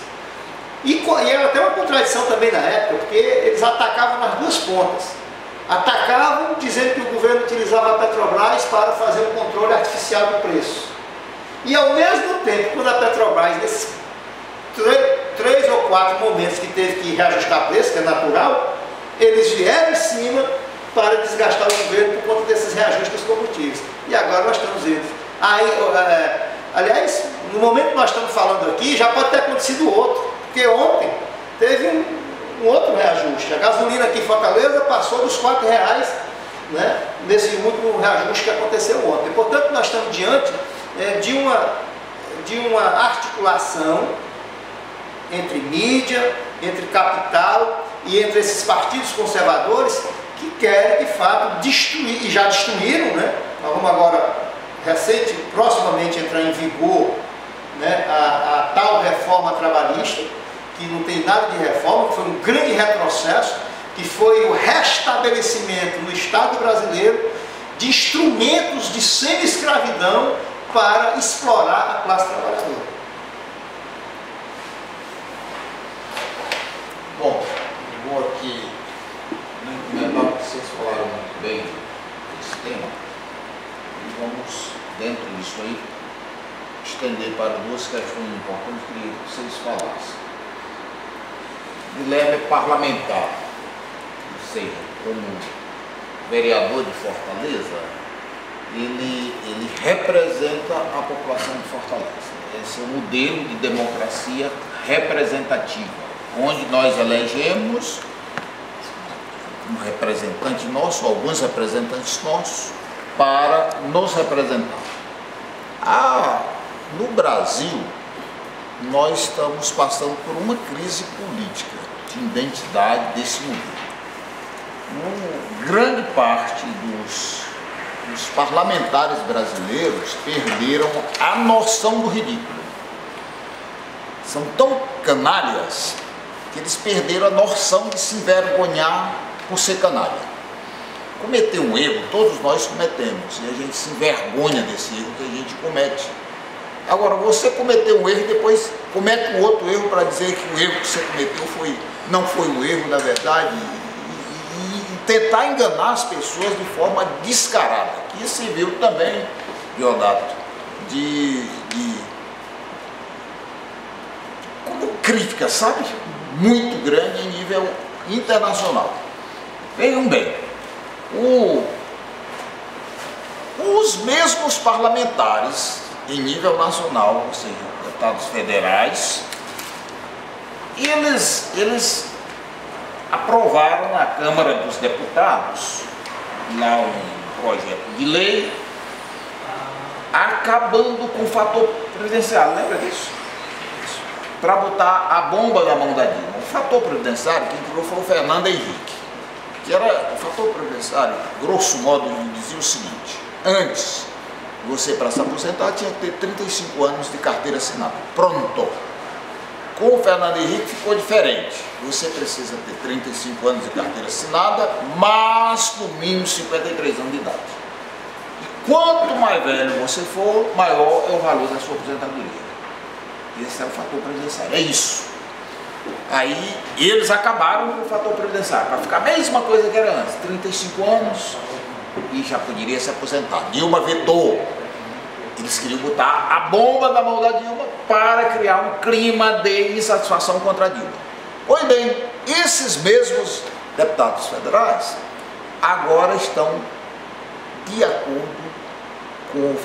E era até uma contradição também na época, porque eles atacavam nas duas pontas. Atacavam dizendo que o governo utilizava a Petrobras para fazer um controle artificial do preço. E ao mesmo tempo, quando a Petrobras, nesses 3 ou 4 momentos que teve que reajustar preço, que é natural, eles vieram em cima para desgastar o governo por conta desses reajustes dos combustíveis. E agora nós estamos vendo. Aliás, no momento que nós estamos falando aqui, já pode ter acontecido outro, porque ontem teve um outro reajuste. A gasolina aqui em Fortaleza passou dos R$4, né, nesse último reajuste que aconteceu ontem. Portanto, nós estamos diante de uma articulação entre mídia, entre capital e entre esses partidos conservadores que querem, de fato, destruir, e já destruíram, né? Nós vamos agora, proximamente, entrar em vigor, né, a tal reforma trabalhista, que não tem nada de reforma, que foi um grande retrocesso, que foi o restabelecimento no Estado brasileiro de instrumentos de semi-escravidão para explorar a classe trabalhadora. Bom, vou aqui comentar que vocês falaram muito bem desse tema e vamos, dentro disso aí, estender para 2 questões importantes que eu queria que vocês falassem. Guilherme é parlamentar, ou seja, como vereador de Fortaleza, ele representa a população de Fortaleza. Esse é o modelo de democracia representativa, onde nós elegemos um representante nosso, alguns representantes nossos, para nos representar. No Brasil, nós estamos passando por uma crise política de identidade desse modelo. Grande parte dos parlamentares brasileiros perderam a noção do ridículo. São tão canalhas que eles perderam a noção de se envergonhar por ser canalha. Cometer um erro, todos nós cometemos, e a gente se envergonha desse erro que a gente comete. Agora, você cometeu um erro e depois comete um outro erro para dizer que o erro que você cometeu não foi um erro, na verdade, e tentar enganar as pessoas de forma descarada, que se viu também, Deodato, como crítica, sabe? Muito grande em nível internacional. Vejam bem, os mesmos parlamentares em nível nacional, ou seja, deputados federais, eles aprovaram na Câmara dos Deputados lá um projeto de lei acabando com o fator previdenciário, lembra disso? Para botar a bomba na mão da Dilma. O fator previdenciário quem criou foi o Fernando Henrique, que era o fator previdenciário, grosso modo, dizia o seguinte: antes você, para se aposentar, tinha que ter 35 anos de carteira assinada. Pronto. Com o Fernando Henrique ficou diferente. Você precisa ter 35 anos de carteira assinada, mas no mínimo 53 anos de idade. E quanto mais velho você for, maior é o valor da sua aposentadoria. Esse é o fator previdenciário. É isso. Aí eles acabaram com o fator previdenciário, para ficar a mesma coisa que era antes, 35 anos e já poderia se aposentar. Dilma vetou. Eles queriam botar a bomba na mão da Dilma para criar um clima de insatisfação contra a Dilma. Pois bem, esses mesmos deputados federais agora estão de acordo com o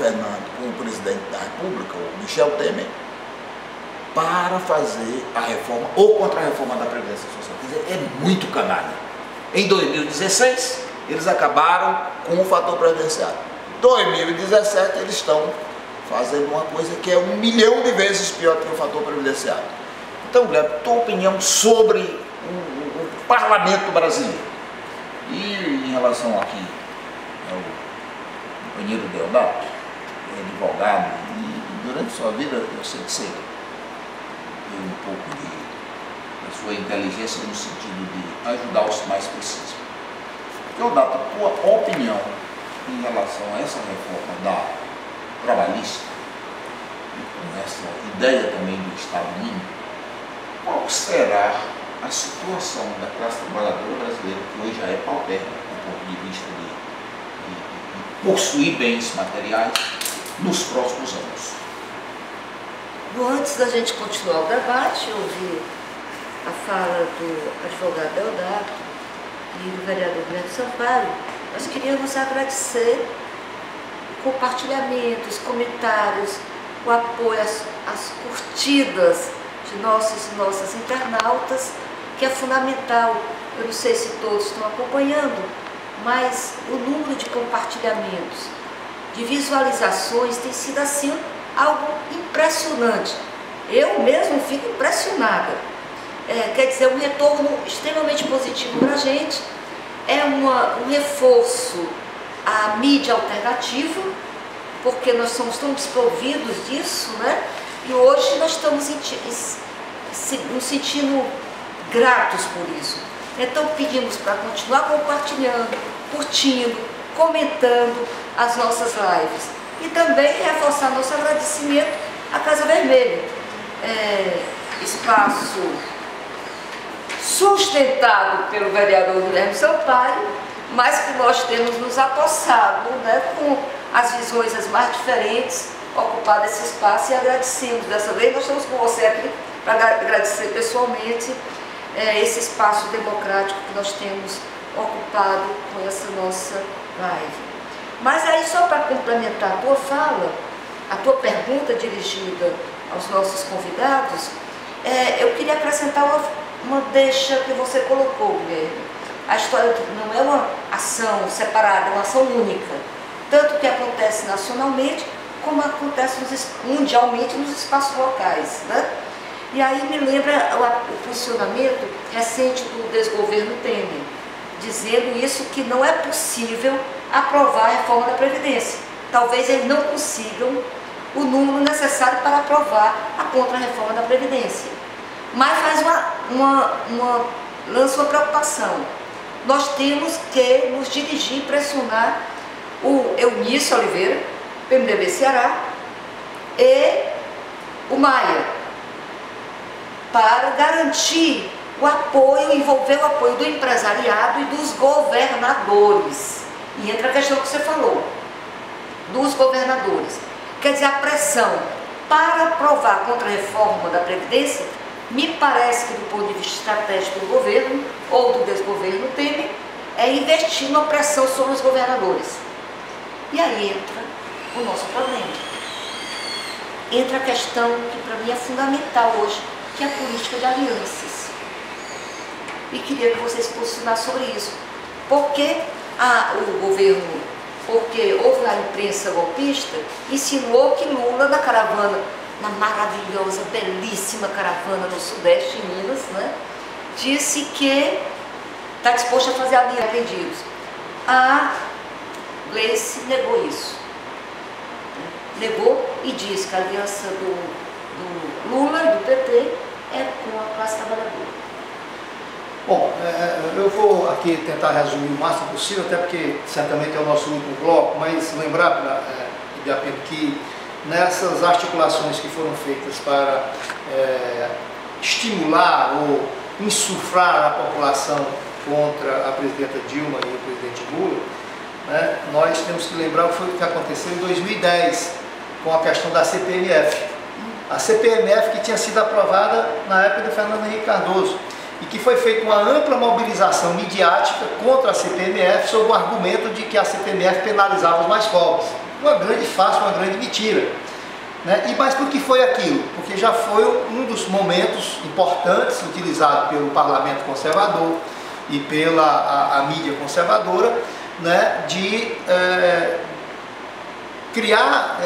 com o presidente da República, o Michel Temer, para fazer a reforma ou contra a reforma da Previdência Social. Quer dizer, é muito canalha. Em 2016, eles acabaram com o fator previdenciário. Em 2017, eles estão fazendo uma coisa que é 1 milhão de vezes pior que o fator previdenciário. Então, Guilherme, tua opinião sobre o parlamento brasileiro. E em relação aqui ao companheiro Deodato, advogado, e durante sua vida, eu sei que você teve um pouco da sua inteligência no sentido de ajudar os mais precisos. Deodato, a tua opinião em relação a essa reforma trabalhista, e com essa ideia também do Estado mínimo, qual será a situação da classe trabalhadora brasileira, que hoje já é paupérrima do ponto de vista de possuir bens materiais, nos próximos anos? Bom, antes da gente continuar o debate, eu ouvi a fala do advogado Deodato e do vereador Guilherme Sampaio. Nós queríamos agradecer compartilhamentos, comentários, o apoio, as curtidas de nossos e nossas internautas, que é fundamental. Eu não sei se todos estão acompanhando, mas o número de compartilhamentos, de visualizações tem sido assim algo impressionante. Eu mesmo fico impressionada. Quer dizer, um retorno extremamente positivo para a gente, é um reforço à mídia alternativa, porque nós somos tão desprovidos disso, né? E hoje nós estamos nos sentindo gratos por isso. Então pedimos para continuar compartilhando, curtindo, comentando as nossas lives. E também reforçar nosso agradecimento à Casa Vermelha. Espaço sustentado pelo vereador Guilherme Sampaio, mas que nós temos nos apossado, né, com as visões as mais diferentes, ocupado esse espaço, e agradecemos. Dessa vez nós estamos com você aqui para agradecer pessoalmente esse espaço democrático que nós temos ocupado com essa nossa live. Mas aí, só para complementar a tua fala, a tua pergunta dirigida aos nossos convidados, eu queria acrescentar uma deixa que você colocou, Guilherme. A história não é uma ação separada, é uma ação única. Tanto que acontece nacionalmente, como acontece mundialmente nos espaços locais, né? E aí me lembra o posicionamento recente do desgoverno Temer, dizendo isso, que não é possível aprovar a reforma da Previdência. Talvez eles não consigam o número necessário para aprovar a contra-reforma da Previdência. Mas faz lança uma preocupação. Nós temos que nos dirigir e pressionar o Eunício Oliveira, PMDB Ceará, e o Maia, para garantir o apoio, envolver o apoio do empresariado e dos governadores. E entra a questão que você falou, dos governadores. Quer dizer, a pressão para aprovar a contra-reforma da Previdência, me parece que do ponto de vista estratégico do governo, ou do desgoverno Temer, é investir uma pressão sobre os governadores. E aí entra o nosso problema. Entra a questão que para mim é fundamental hoje, que é a política de alianças. E queria que vocês posicionassem sobre isso. Porque o governo, porque houve a imprensa golpista, insinuou que Lula, na caravana, na maravilhosa, belíssima caravana no Sudeste, em Minas, né, disse que está disposto a fazer a linha de vendidos. A Gleice negou isso. Negou e disse que a aliança do Lula e do PT é com a classe trabalhadora. Bom, eu vou aqui tentar resumir o máximo possível, até porque certamente é o nosso último bloco, mas lembrar, que nessas articulações que foram feitas para estimular ou insuflar a população contra a presidenta Dilma e o presidente Lula, né, nós temos que lembrar o que aconteceu em 2010 com a questão da CPMF. A CPMF que tinha sido aprovada na época do Fernando Henrique Cardoso e que foi feita uma ampla mobilização midiática contra a CPMF sob o argumento de que a CPMF penalizava os mais pobres. Uma grande farsa, uma grande mentira. Né? Mas por que foi aquilo? Porque já foi um dos momentos importantes utilizado pelo parlamento conservador e pela a mídia conservadora, né, de criar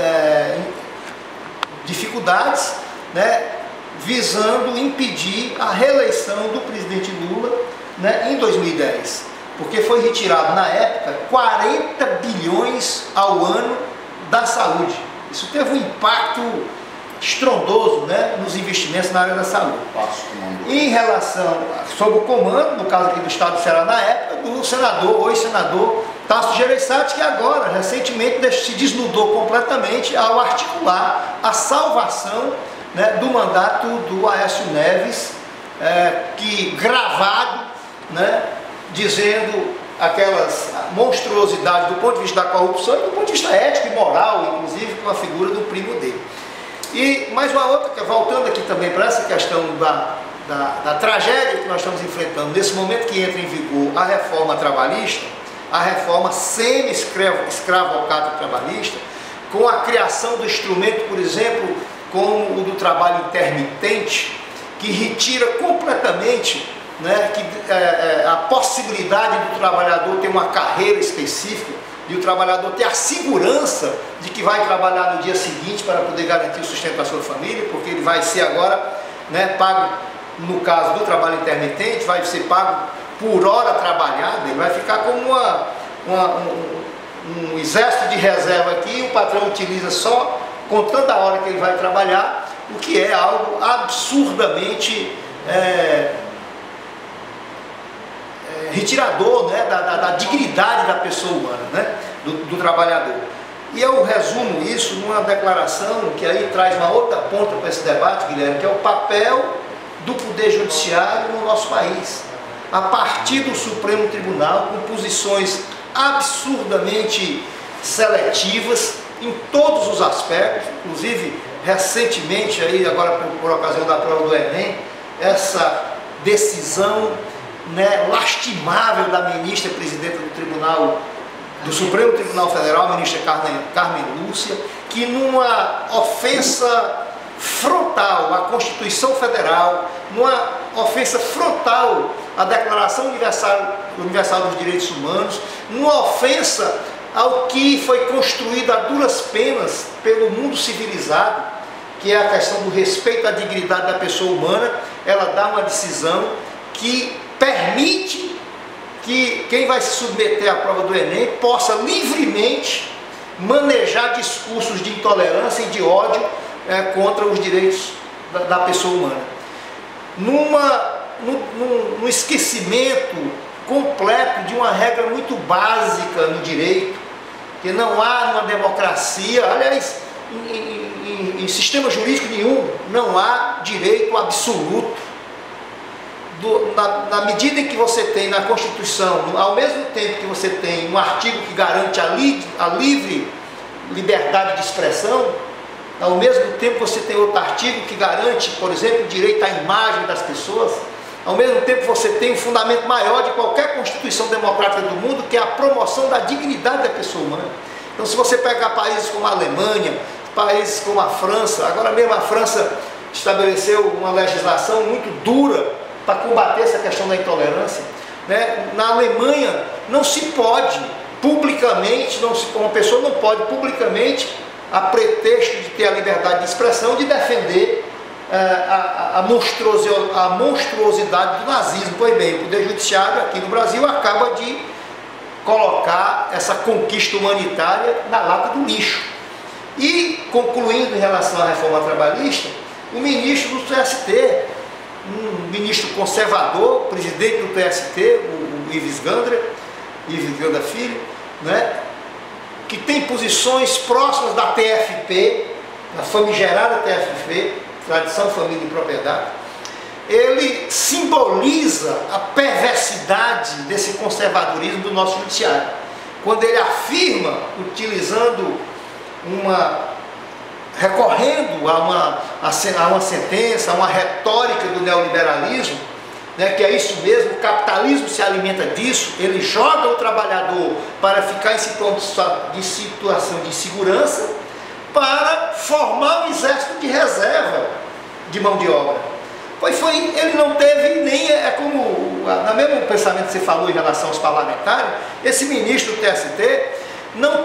dificuldades, né, visando impedir a reeleição do presidente Lula, né, em 2010. Porque foi retirado na época 40 bilhões ao ano da saúde. Isso teve um impacto estrondoso, né, nos investimentos na área da saúde. Em relação, sob o comando, no caso aqui do Estado do Ceará na época, do senador, hoje senador Tasso Gereissati, que agora, recentemente, se desnudou completamente ao articular a salvação, né, do mandato do Aécio Neves gravado, né, dizendo aquelas monstruosidades do ponto de vista da corrupção e do ponto de vista ético e moral, inclusive com a figura do primo dele. E mais uma outra, voltando aqui também para essa questão da tragédia que nós estamos enfrentando, nesse momento que entra em vigor a reforma trabalhista, a reforma semi-escravocrata trabalhista, com a criação do instrumento, por exemplo, como o do trabalho intermitente, que retira completamente, né, a possibilidade do trabalhador ter uma carreira específica, e o trabalhador ter a segurança de que vai trabalhar no dia seguinte para poder garantir o sustento da sua família, porque ele vai ser agora, né, pago, no caso do trabalho intermitente, vai ser pago por hora trabalhada, ele vai ficar como um exército de reserva aqui, o patrão utiliza só contando a hora que ele vai trabalhar, o que é algo absurdamente retirador, né, da dignidade da pessoa humana, né, do trabalhador. E eu resumo isso numa declaração que aí traz uma outra ponta para esse debate, Guilherme, que é o papel do Poder Judiciário no nosso país, a partir do Supremo Tribunal, com posições absurdamente seletivas em todos os aspectos, inclusive recentemente, aí, agora por ocasião da prova do Enem, essa decisão, né, lastimável da ministra presidenta do Tribunal, do Supremo Tribunal Federal, a ministra Carmen Lúcia, que numa ofensa frontal à Constituição Federal, numa ofensa frontal à Declaração Universal dos Direitos Humanos, numa ofensa ao que foi construído a duras penas pelo mundo civilizado, que é a questão do respeito à dignidade da pessoa humana, ela dá uma decisão que permite que quem vai se submeter à prova do Enem possa livremente manejar discursos de intolerância e de ódio contra os direitos da pessoa humana. Num esquecimento completo de uma regra muito básica no direito, que não há numa democracia, aliás, em sistema jurídico nenhum, não há direito absoluto. Na medida em que você tem na Constituição, ao mesmo tempo que você tem um artigo que garante a livre liberdade de expressão, ao mesmo tempo você tem outro artigo que garante, por exemplo, o direito à imagem das pessoas, ao mesmo tempo você tem um fundamento maior de qualquer Constituição democrática do mundo, que é a promoção da dignidade da pessoa humana. Então, se você pegar países como a Alemanha, países como a França, agora mesmo a França estabeleceu uma legislação muito dura para combater essa questão da intolerância, né? Na Alemanha não se pode publicamente, uma pessoa não pode publicamente, a pretexto de ter a liberdade de expressão, de defender a monstruosidade do nazismo. Pois bem, o Poder Judiciário aqui no Brasil acaba de colocar essa conquista humanitária na lata do lixo. E, concluindo em relação à reforma trabalhista, o ministro do TST, um ministro conservador, presidente do TST, o Ives Gandra Filho, né, que tem posições próximas da TFP, da famigerada TFP, Tradição, Família e Propriedade, ele simboliza a perversidade desse conservadorismo do nosso judiciário, quando ele afirma, recorrendo a uma sentença, a uma retórica do neoliberalismo, né, que é isso mesmo, o capitalismo se alimenta disso, ele joga o trabalhador para ficar em situação de insegurança, para formar um exército de reserva de mão de obra. Ele não teve nem, no mesmo pensamento que você falou em relação aos parlamentares, esse ministro do TST não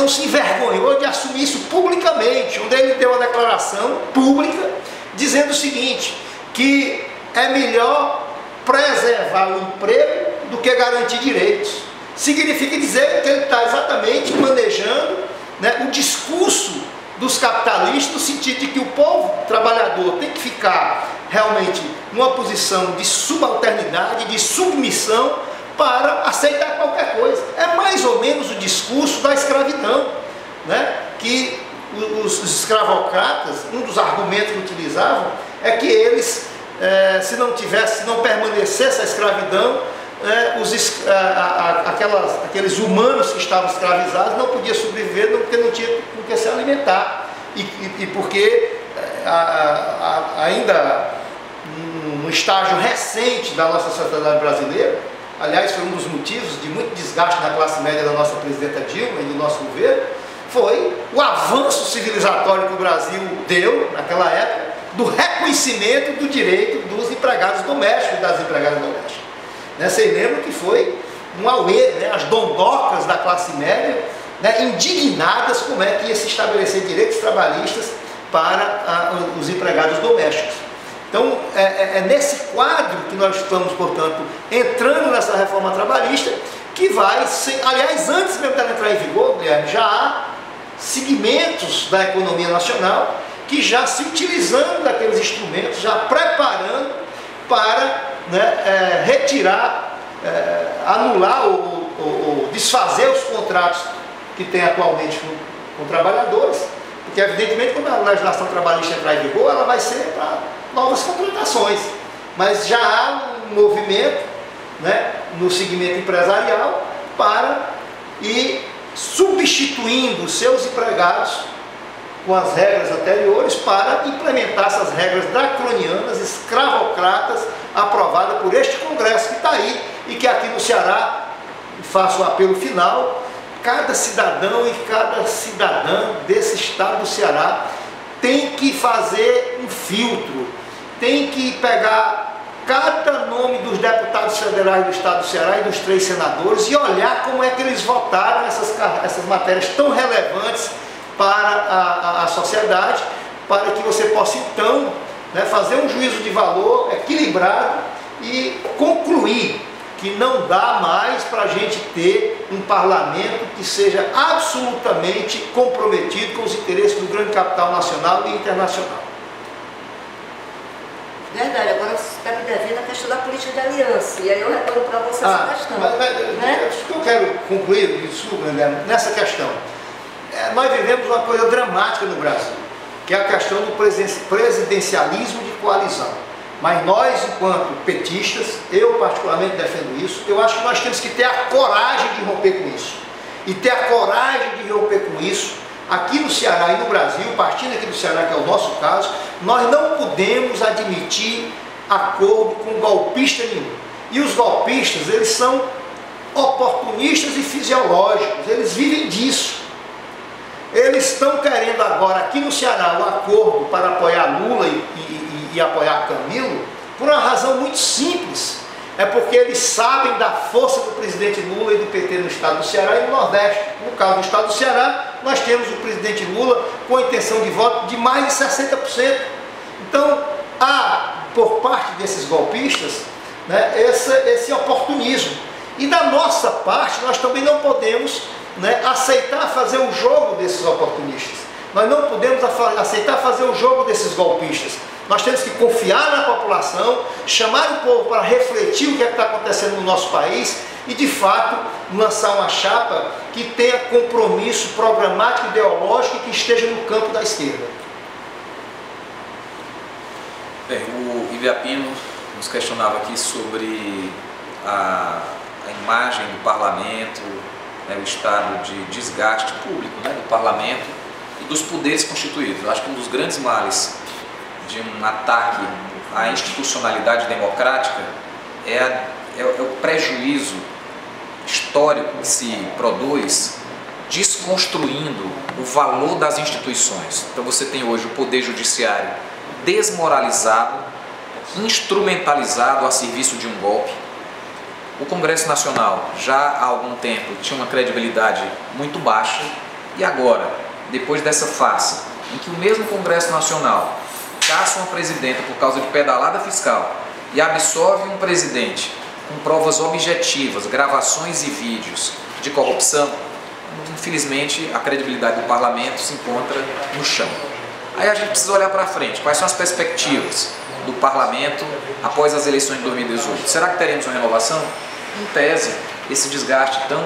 se envergonhou de assumir isso publicamente, onde ele deu uma declaração pública dizendo o seguinte, que é melhor preservar o emprego do que garantir direitos. Significa dizer que ele está exatamente manejando, né, o discurso dos capitalistas, no sentido de que o povo trabalhador tem que ficar realmente numa posição de subalternidade, de submissão, para aceitar qualquer coisa. É mais ou menos o discurso da escravidão, né? Que os escravocratas, um dos argumentos que utilizavam é que eles se não permanecesse a escravidão, aqueles humanos que estavam escravizados não podiam sobreviver porque não tinha com que se alimentar e porque ainda no estágio recente da nossa sociedade brasileira, aliás foi um dos motivos de muito desgaste na classe média da nossa presidenta Dilma e do nosso governo, foi o avanço civilizatório que o Brasil deu naquela época do reconhecimento do direito dos empregados domésticos e das empregadas domésticas. Vocês lembram que foi um auê, as dondocas da classe média, indignadas como é que ia se estabelecer direitos trabalhistas para os empregados domésticos. Então, é nesse quadro que nós estamos, portanto, entrando nessa reforma trabalhista, que vai ser, aliás, antes mesmo dela entrar em vigor, Guilherme, já há segmentos da economia nacional que já se utilizando daqueles instrumentos, já preparando para retirar, anular ou desfazer os contratos que tem atualmente com trabalhadores, porque evidentemente quando a legislação trabalhista entrar em vigor, ela vai ser para novas contratações, mas já há um movimento no segmento empresarial para ir substituindo os seus empregados com as regras anteriores para implementar essas regras draconianas, escravocratas, aprovadas por este Congresso que está aí e que aqui no Ceará, faço o apelo final, cada cidadão e cada cidadã desse estado do Ceará tem que fazer um filtro, tem que pegar cada nome dos deputados federais do estado do Ceará e dos 3 senadores e olhar como é que eles votaram essas matérias tão relevantes para a sociedade, para que você possa então fazer um juízo de valor equilibrado e concluir que não dá mais para a gente ter um parlamento que seja absolutamente comprometido com os interesses do grande capital nacional e internacional. Verdade, agora você está me devendo a questão da política de aliança, e aí eu retorno para você essa questão. Acho que eu quero concluir isso, nessa questão. Nós vivemos uma coisa dramática no Brasil, que é a questão do presidencialismo de coalizão. Mas nós, enquanto petistas, eu particularmente defendo isso, eu acho que nós temos que ter a coragem de romper com isso. E ter a coragem de romper com isso, aqui no Ceará e no Brasil, partindo aqui do Ceará, que é o nosso caso, nós não podemos admitir acordo com golpista nenhum. E os golpistas, eles são oportunistas e fisiológicos, eles vivem disso. Eles estão querendo agora, aqui no Ceará, um acordo para apoiar Lula e apoiar Camilo, por uma razão muito simples. É porque eles sabem da força do presidente Lula e do PT no estado do Ceará e no Nordeste. No caso do estado do Ceará, nós temos o presidente Lula com a intenção de voto de mais de 60%. Então, há, por parte desses golpistas, esse oportunismo. E da nossa parte, nós também não podemos aceitar fazer o jogo desses oportunistas. Nós não podemos aceitar fazer o jogo desses golpistas. Nós temos que confiar na população, chamar o povo para refletir o que está acontecendo no nosso país e, de fato, lançar uma chapa que tenha compromisso programático, ideológico e que esteja no campo da esquerda. Bem, o Ibiapino nos questionava aqui sobre a imagem do parlamento, o estado de desgaste público do parlamento e dos poderes constituídos. Eu acho que um dos grandes males de um ataque à institucionalidade democrática é o prejuízo histórico que se produz desconstruindo o valor das instituições. Então você tem hoje o poder judiciário desmoralizado, instrumentalizado a serviço de um golpe. O Congresso Nacional já há algum tempo tinha uma credibilidade muito baixa e agora, depois dessa farsa em que o mesmo Congresso Nacional caça uma presidenta por causa de pedalada fiscal e absolve um presidente com provas objetivas, gravações e vídeos de corrupção, infelizmente a credibilidade do parlamento se encontra no chão. Aí a gente precisa olhar para frente, quais são as perspectivas do parlamento após as eleições de 2018? Será que teremos uma renovação? Em tese, esse desgaste tão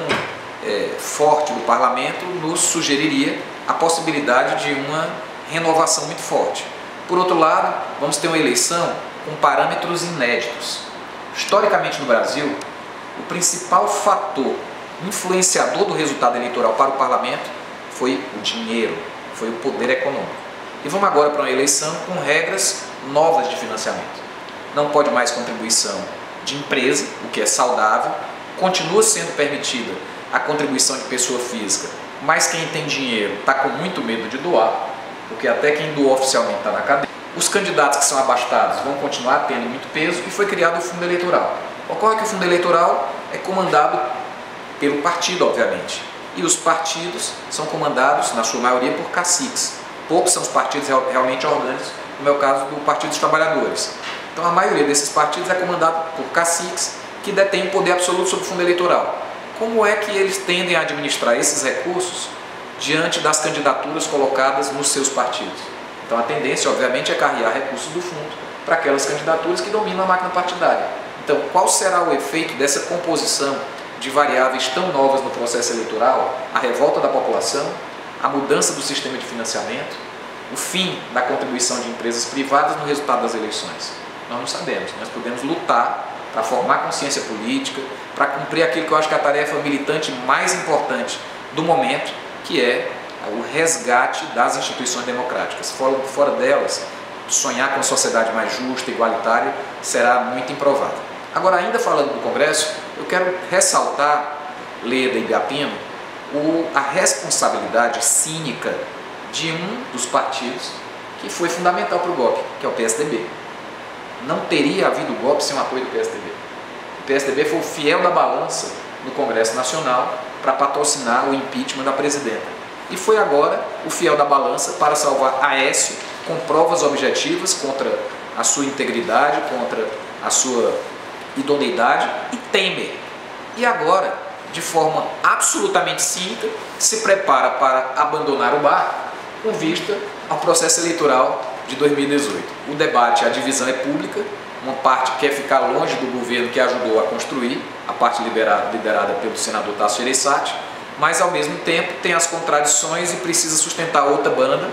forte do parlamento nos sugeriria a possibilidade de uma renovação muito forte. Por outro lado, vamos ter uma eleição com parâmetros inéditos. Historicamente no Brasil, o principal fator influenciador do resultado eleitoral para o parlamento foi o dinheiro, foi o poder econômico. E vamos agora para uma eleição com regras novas de financiamento. Não pode mais contribuição de empresa, o que é saudável, continua sendo permitida a contribuição de pessoa física, mas quem tem dinheiro está com muito medo de doar, porque até quem doa oficialmente está na cadeia. Os candidatos que são abastados vão continuar tendo muito peso e foi criado o fundo eleitoral. Ocorre que o fundo eleitoral é comandado pelo partido, obviamente, e os partidos são comandados, na sua maioria, por caciques. Poucos são os partidos realmente orgânicos, no meu caso, do Partido dos Trabalhadores. Então a maioria desses partidos é comandado por caciques que detêm o poder absoluto sobre o fundo eleitoral. Como é que eles tendem a administrar esses recursos diante das candidaturas colocadas nos seus partidos? Então a tendência, obviamente, é carregar recursos do fundo para aquelas candidaturas que dominam a máquina partidária. Então, qual será o efeito dessa composição de variáveis tão novas no processo eleitoral? A revolta da população, a mudança do sistema de financiamento, o fim da contribuição de empresas privadas no resultado das eleições? Nós não sabemos. Nós podemos lutar para formar consciência política, para cumprir aquilo que eu acho que é a tarefa militante mais importante do momento, que é o resgate das instituições democráticas. Fora delas, sonhar com uma sociedade mais justa, igualitária, será muito improvável. Agora, ainda falando do Congresso, eu quero ressaltar, Leda e Biapino, a responsabilidade cínica de um dos partidos que foi fundamental para o golpe, que é o PSDB. Não teria havido golpe sem o apoio do PSDB. O PSDB foi o fiel da balança no Congresso Nacional para patrocinar o impeachment da presidenta. E foi agora o fiel da balança para salvar Aécio com provas objetivas contra a sua integridade, contra a sua idoneidade, e Temer. E agora, de forma absolutamente cínica, se prepara para abandonar o barco com vista ao processo eleitoral de 2018. O debate, a divisão é pública, uma parte quer ficar longe do governo que ajudou a construir, a parte liderada pelo senador Tasso Gereissati, mas ao mesmo tempo tem as contradições e precisa sustentar outra banda,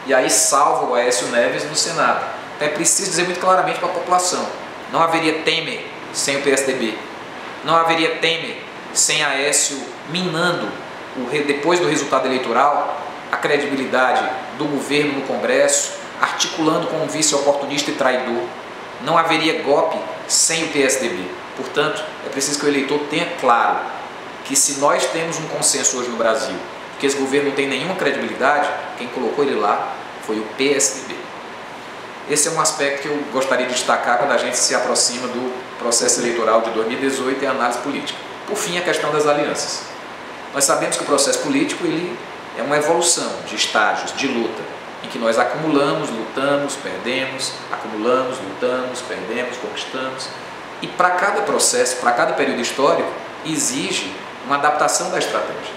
e aí salva o Aécio Neves no Senado. Então é preciso dizer muito claramente para a população: não haveria Temer sem o PSDB, não haveria Temer sem Aécio minando, depois do resultado eleitoral, a credibilidade do governo no Congresso, articulando com um vice oportunista e traidor. Não haveria golpe sem o PSDB. Portanto, é preciso que o eleitor tenha claro que se nós temos um consenso hoje no Brasil que esse governo não tem nenhuma credibilidade, quem colocou ele lá foi o PSDB. Esse é um aspecto que eu gostaria de destacar quando a gente se aproxima do processo eleitoral de 2018 e a análise política. Por fim, a questão das alianças. Nós sabemos que o processo político ele é uma evolução de estágios, de luta, em que nós acumulamos, lutamos, perdemos, acumulamos, lutamos, perdemos, conquistamos. E para cada processo, para cada período histórico, exige uma adaptação da estratégia.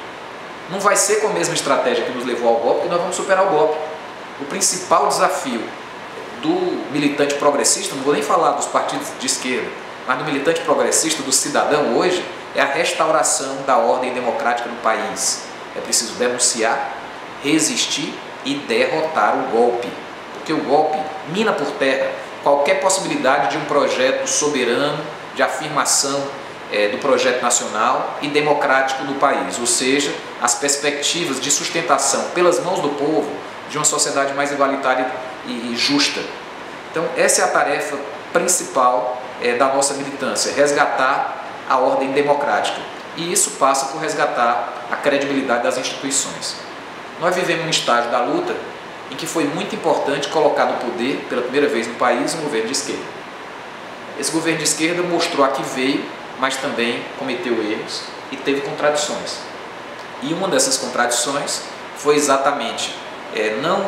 Não vai ser com a mesma estratégia que nos levou ao golpe que nós vamos superar o golpe. O principal desafio do militante progressista, não vou nem falar dos partidos de esquerda, mas do militante progressista, do cidadão hoje, é a restauração da ordem democrática do país. É preciso denunciar, resistir e derrotar o golpe, porque o golpe mina por terra qualquer possibilidade de um projeto soberano, de afirmação do projeto nacional e democrático do país, ou seja, as perspectivas de sustentação pelas mãos do povo de uma sociedade mais igualitária e justa. Então essa é a tarefa principal da nossa militância, resgatar a ordem democrática, e isso passa por resgatar a credibilidade das instituições. Nós vivemos um estágio da luta em que foi muito importante colocar no poder, pela primeira vez no país, um governo de esquerda. Esse governo de esquerda mostrou a que veio, mas também cometeu erros e teve contradições. E uma dessas contradições foi exatamente não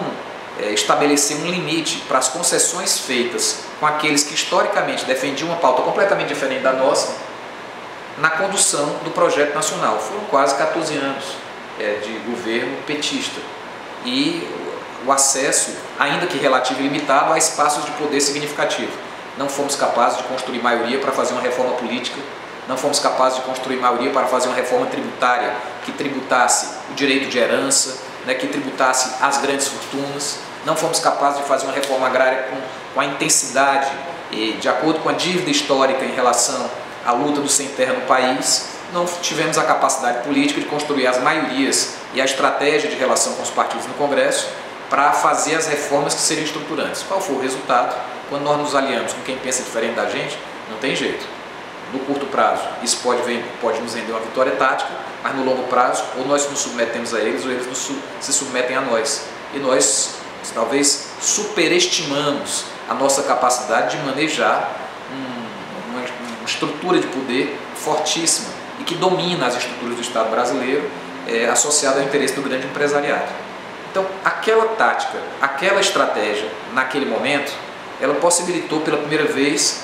estabelecer um limite para as concessões feitas com aqueles que historicamente defendiam uma pauta completamente diferente da nossa na condução do projeto nacional. Foram quase 14 anos de governo petista e o acesso, ainda que relativo e limitado, a espaços de poder significativo. Não fomos capazes de construir maioria para fazer uma reforma política, não fomos capazes de construir maioria para fazer uma reforma tributária que tributasse o direito de herança, que tributasse as grandes fortunas, não fomos capazes de fazer uma reforma agrária com a intensidade E, de acordo com a dívida histórica em relação à luta do sem terra no país, não tivemos a capacidade política de construir as maiorias e a estratégia de relação com os partidos no Congresso para fazer as reformas que seriam estruturantes. Qual foi o resultado? Quando nós nos aliamos com quem pensa diferente da gente, não tem jeito. No curto prazo, isso pode nos render uma vitória tática, mas no longo prazo, ou nós nos submetemos a eles, ou eles se submetem a nós. E nós, talvez, superestimamos a nossa capacidade de manejar uma estrutura de poder fortíssima e que domina as estruturas do Estado brasileiro, associada ao interesse do grande empresariado. Então, aquela tática, aquela estratégia, naquele momento, ela possibilitou pela primeira vez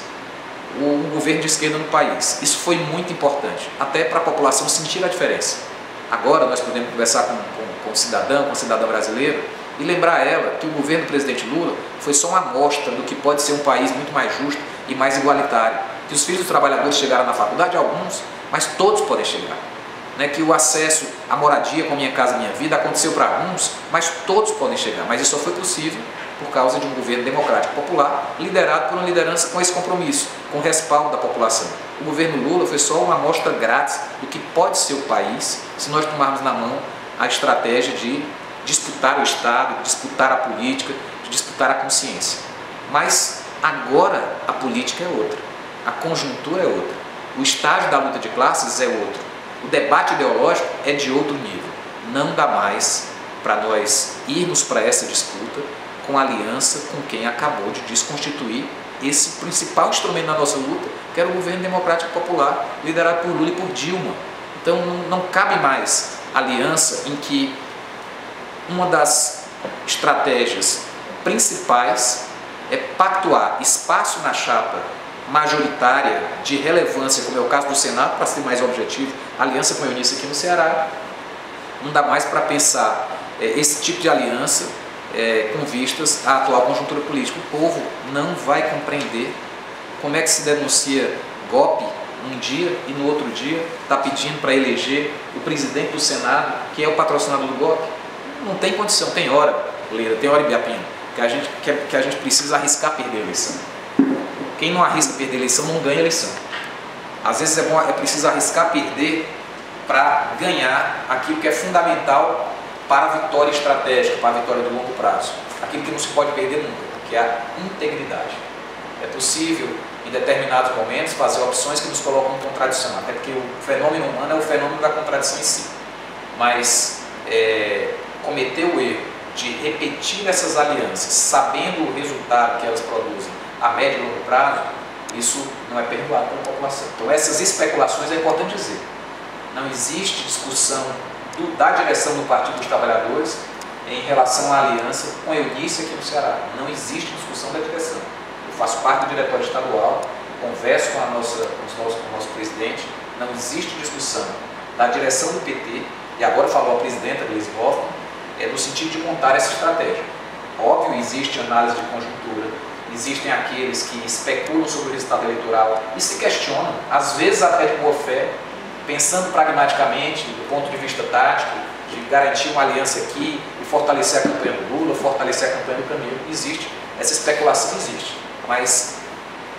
o governo de esquerda no país. Isso foi muito importante, até para a população sentir a diferença. Agora nós podemos conversar com o cidadão, com a cidadã brasileira e lembrar ela que o governo do presidente Lula foi só uma amostra do que pode ser um país muito mais justo e mais igualitário. Que os filhos dos trabalhadores chegaram na faculdade, alguns, mas todos podem chegar. Que o acesso à moradia com Minha Casa Minha Vida aconteceu para alguns, mas todos podem chegar. Mas isso só foi possível por causa de um governo democrático popular, liderado por uma liderança com esse compromisso, com o respaldo da população. O governo Lula foi só uma amostra grátis do que pode ser o país se nós tomarmos na mão a estratégia de disputar o Estado, de disputar a política, de disputar a consciência. Mas agora a política é outra, a conjuntura é outra, o estágio da luta de classes é outro, o debate ideológico é de outro nível. Não dá mais para nós irmos para essa disputa com aliança com quem acabou de desconstituir esse principal instrumento da nossa luta, que era o governo democrático popular, liderado por Lula e por Dilma. Então não cabe mais aliança em que uma das estratégias principais é pactuar espaço na chapa majoritária de relevância, como é o caso do Senado, para ser mais objetivo, aliança com a Eunice aqui no Ceará. Não dá mais para pensar esse tipo de aliança com vistas à atual conjuntura política. O povo não vai compreender como é que se denuncia golpe um dia e no outro dia está pedindo para eleger o presidente do Senado, que é o patrocinador do golpe. Não tem condição, tem hora, Leira, tem hora, Ibiapina, que a gente precisa arriscar perder a eleição. Quem não arrisca perder a eleição não ganha a eleição. Às vezes é preciso arriscar perder para ganhar aquilo que é fundamental para a vitória estratégica, para a vitória do longo prazo. Aquilo que não se pode perder nunca, que é a integridade. É possível, em determinados momentos, fazer opções que nos colocam em contradição, até porque o fenômeno humano é o fenômeno da contradição em si. Mas cometer o erro de repetir essas alianças, sabendo o resultado que elas produzem a médio e longo prazo, isso não é perdoado pela população. Então essas especulações é importante dizer. Não existe discussão da direção do Partido dos Trabalhadores em relação à aliança com a Eunice aqui no Ceará. Não existe discussão da direção. Eu faço parte do diretório estadual, converso com o nosso presidente, não existe discussão da direção do PT, e agora falou a presidenta Gleisi Hoffmann, no sentido de montar essa estratégia. Óbvio, existe análise de conjuntura, existem aqueles que especulam sobre o resultado eleitoral e se questionam, às vezes até de boa fé, pensando pragmaticamente, do ponto de vista tático, de garantir uma aliança aqui e fortalecer a campanha do Lula, fortalecer a campanha do Camilo. Existe, essa especulação existe, mas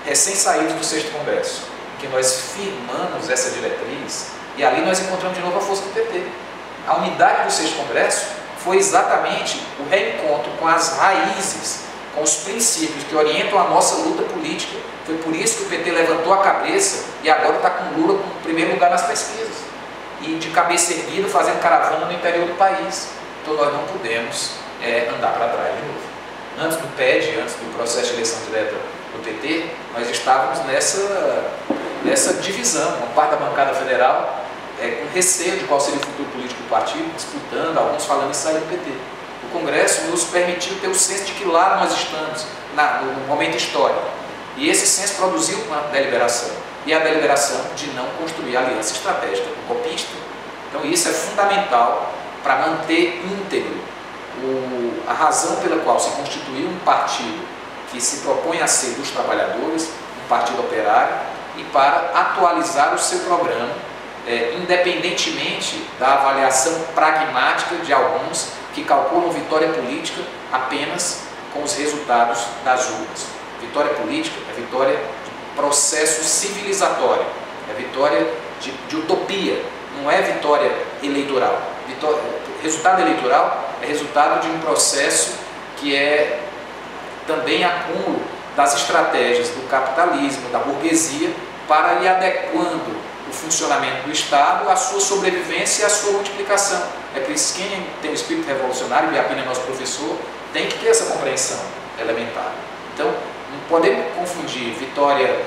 recém-saídos do 6º Congresso, que nós firmamos essa diretriz e ali nós encontramos de novo a força do PT. A unidade do 6º Congresso foi exatamente o reencontro com as raízes, com os princípios que orientam a nossa luta política. Foi por isso que o PT levantou a cabeça e agora está com Lula no primeiro lugar nas pesquisas. E de cabeça erguida, fazendo caravana no interior do país. Então nós não podemos andar para trás de novo. Antes do PED, antes do processo de eleição direta do PT, nós estávamos nessa divisão. Uma parte da bancada federal com receio de qual seria o futuro político do partido, disputando, alguns falando em sair do PT. O Congresso nos permitiu ter o senso de que lá nós estamos, no momento histórico. E esse senso produziu uma deliberação. E a deliberação de não construir aliança estratégica com o golpista. Então isso é fundamental para manter íntegro a razão pela qual se constituiu um partido que se propõe a ser dos trabalhadores, um partido operário, e para atualizar o seu programa, independentemente da avaliação pragmática de alguns que calculam vitória política apenas com os resultados das urnas. Vitória política é vitória de processo civilizatório, é vitória de utopia, não é vitória eleitoral. Resultado eleitoral é resultado de um processo que é também acúmulo das estratégias do capitalismo, da burguesia, para ir adequando o funcionamento do Estado à sua sobrevivência e à sua multiplicação. É por isso que quem tem o espírito revolucionário, e Biapina é nosso professor, tem que ter essa compreensão elementar. Então, não podemos confundir vitória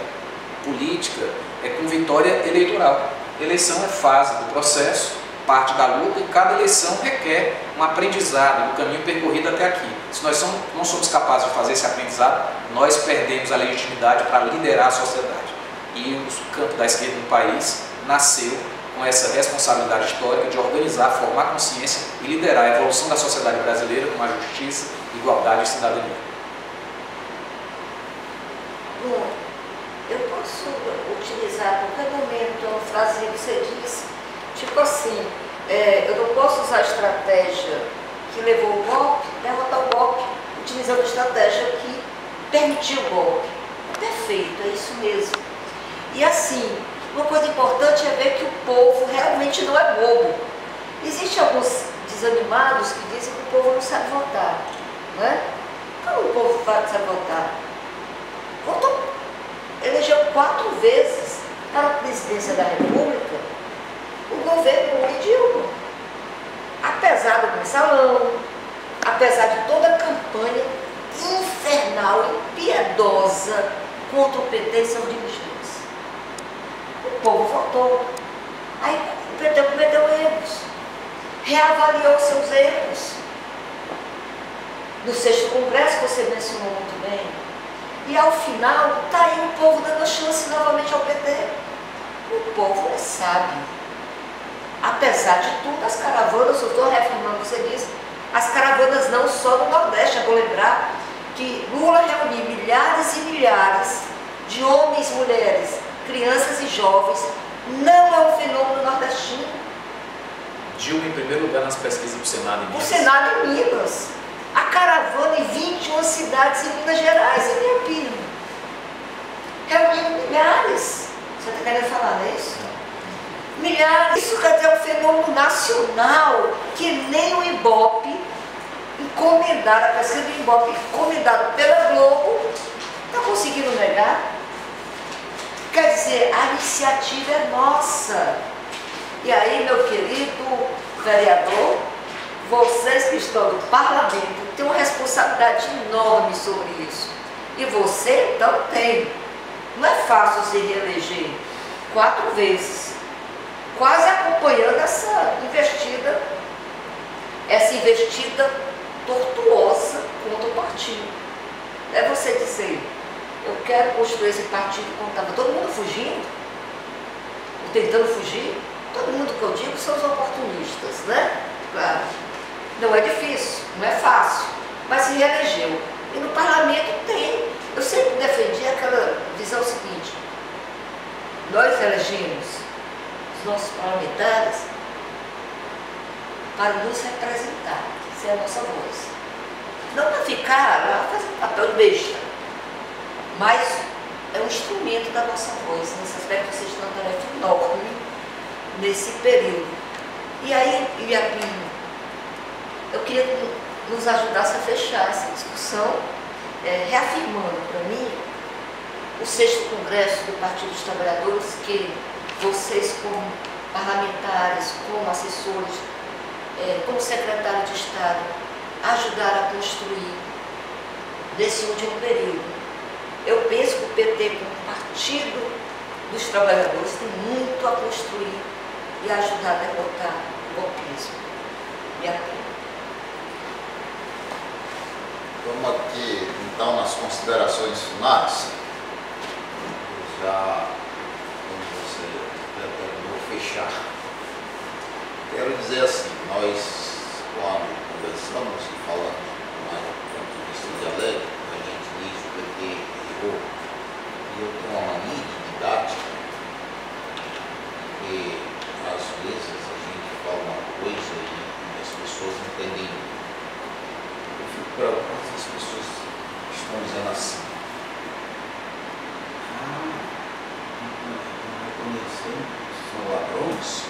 política com vitória eleitoral. Eleição é fase do processo, parte da luta, e cada eleição requer um aprendizado do caminho percorrido até aqui. Se nós não somos capazes de fazer esse aprendizado, nós perdemos a legitimidade para liderar a sociedade. E o campo da esquerda no país nasceu com essa responsabilidade histórica de organizar, formar consciência e liderar a evolução da sociedade brasileira com a justiça, igualdade e cidadania. Bom, eu posso utilizar a qualquer momento uma frase que você disse, tipo assim, eu não posso usar a estratégia que levou o golpe, derrotar o golpe, utilizando a estratégia que permitiu o golpe. Perfeito, é isso mesmo. E assim, uma coisa importante é ver que o povo realmente não é bobo. Existem alguns desanimados que dizem que o povo não sabe votar, não é? Como o povo sabe votar? Votou, elegeu 4 vezes para a presidência da República o governo Lula e Dilma. Apesar do mensalão, apesar de toda a campanha infernal e impiedosa contra o PT e seus dirigentes. O povo votou. Aí o PT cometeu erros, reavaliou seus erros. No 6º Congresso, que você mencionou muito bem. E ao final, está aí o povo dando chance novamente ao PT. O povo é sábio. Apesar de tudo, as caravanas, eu estou reafirmando o que você disse, as caravanas não só no Nordeste. Eu vou lembrar que Lula reuniu milhares e milhares de homens, mulheres, crianças e jovens. Não é um fenômeno nordestino. Dilma em primeiro lugar nas pesquisas do Senado em Minas. O Senado em Minas. A caravana em 21 cidades em Minas Gerais, em Biapina. Reunindo milhares. Você está querendo falar nisso? Milhares. Isso quer dizer um fenômeno nacional que nem o Ibope, encomendado, a pesquisa do Ibope, encomendado pela Globo, está conseguindo negar. Quer dizer, a iniciativa é nossa. E aí, meu querido vereador, vocês que estão no parlamento têm uma responsabilidade enorme sobre isso. E você, então, tem. Não é fácil se reeleger 4 vezes, quase acompanhando essa investida tortuosa contra o partido. É você dizer, eu quero construir esse partido quando estava todo mundo fugindo, ou tentando fugir. Todo mundo que eu digo são os oportunistas, né? Claro. Não é difícil, não é fácil, mas se reelegeu. E no parlamento tem. Eu sempre defendi aquela visão seguinte: nós elegemos os nossos parlamentares para nos representar, ser a nossa voz. Não para ficar lá fazendo papel de besta, mas é um instrumento da nossa voz. Nesse aspecto, vocês têm uma tarefa enorme nesse período. E aí, Biapina, eu queria que nos ajudasse a fechar essa discussão, reafirmando para mim o 6º Congresso do Partido dos Trabalhadores, que vocês, como parlamentares, como assessores, como secretário de Estado, ajudaram a construir nesse último período. Eu penso que o PT, como Partido dos Trabalhadores, tem muito a construir e ajudar a derrotar o golpismo. Biapina. Vamos aqui, então, nas considerações finais. Já, como você terminou, fechar. Quero dizer assim, nós, quando conversamos e falamos mais do ponto de vista dialético, a gente diz que o PT errou. E eu tenho uma mania de didática, porque às vezes a gente fala uma coisa e as pessoas entendem. Eu fico preocupado se as pessoas estão dizendo assim. são ladrões,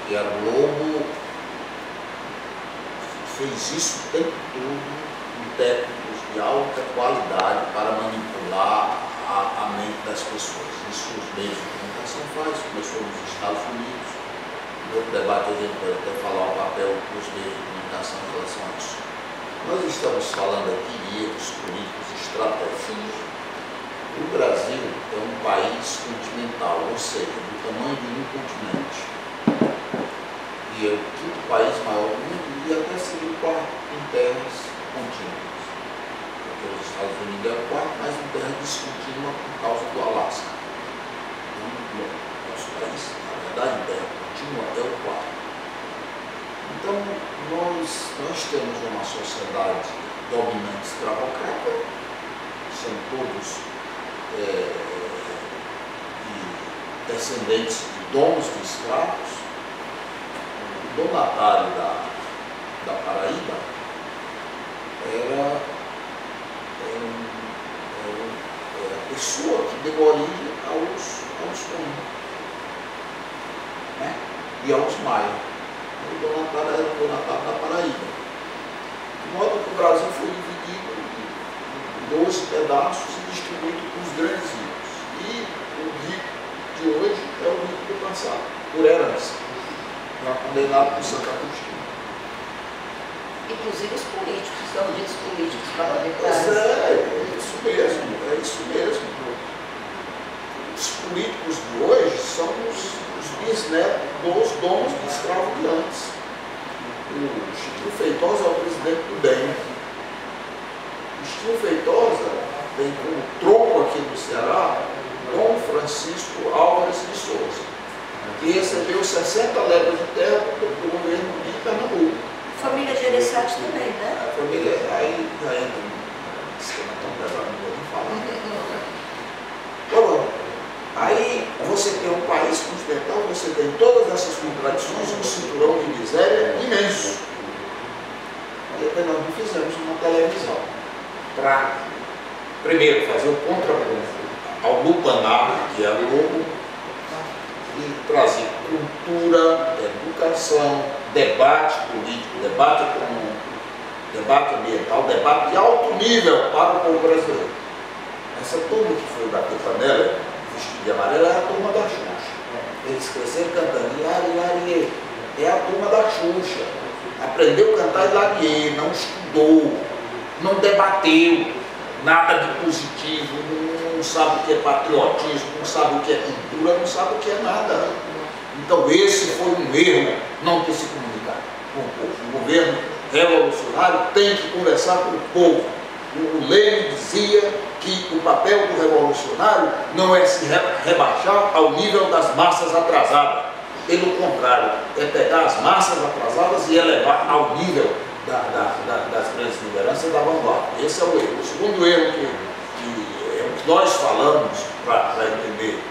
e a Globo fez isso o tempo todo com técnicos de alta qualidade para manipular a mente das pessoas. Isso os meios de comunicação fazem, começou nos Estados Unidos. No outro debate a gente pode até falar o papel dos meios de comunicação em relação a isso. Nós estamos falando aqui de erros políticos estratégicos. O Brasil é um país continental, ou seja, do tamanho de um continente. E é o quinto país maior do mundo e até seria o quarto em terras contínuas. Porque os Estados Unidos é o quarto, mas em terra descontínua por causa do Alasca. Então, nosso país, na verdade, em terra contínua é o quarto. Então, nós temos uma sociedade dominante escravocrata, são todos descendentes de donos de escravos. O donatário da Paraíba era a pessoa que deu origem aos Comuns, né? E aos Maia. O donatário era o donatário da Paraíba. De modo que o Brasil foi dividido em 12 pedaços e distribuído para os grandes ricos. E o rico de hoje é o rico do passado, por herança. Condenado por Santo Agostinho. Inclusive os políticos, são ditos políticos parlamentares. É isso mesmo. Os políticos de hoje são os bisnetos dos donos de escravos de antes. O Chiquinho Feitosa é o presidente do DEM. O Chiquinho Feitosa tem como tronco aqui do Ceará Dom Francisco Álvares de Souza, que recebeu 60 léguas de terra do governo de Pernambuco. Família Gereissati também, né? A família aí já entra num esquema tão pesado, não vou nem falar. Bom, aí você tem um país continental, você tem todas essas contradições, um cinturão de miséria imenso. E depois nós não fizemos uma televisão para, primeiro, fazer o contraponto ao lupanar, que é a Globo, e trazer cultura, educação, debate político, debate econômico, debate ambiental, debate de alto nível para o povo brasileiro. Essa turma que foi bater panela, vestido de amarelo, é a turma da Xuxa. Eles cresceram cantando Iari, é a turma da Xuxa. Aprendeu a cantar Iari, não estudou, não debateu nada de positivo, não sabe o que é patriotismo, não sabe o que é cultura, não sabe o que é nada. Então esse foi um erro, não ter se comunicado com o povo. O governo revolucionário tem que conversar com o povo. O Lênin dizia que o papel do revolucionário não é se rebaixar ao nível das massas atrasadas. Pelo contrário, é pegar as massas atrasadas e elevar ao nível das grandes lideranças da vanguarda. Esse é o erro. O segundo erro que é o que nós falamos para entender,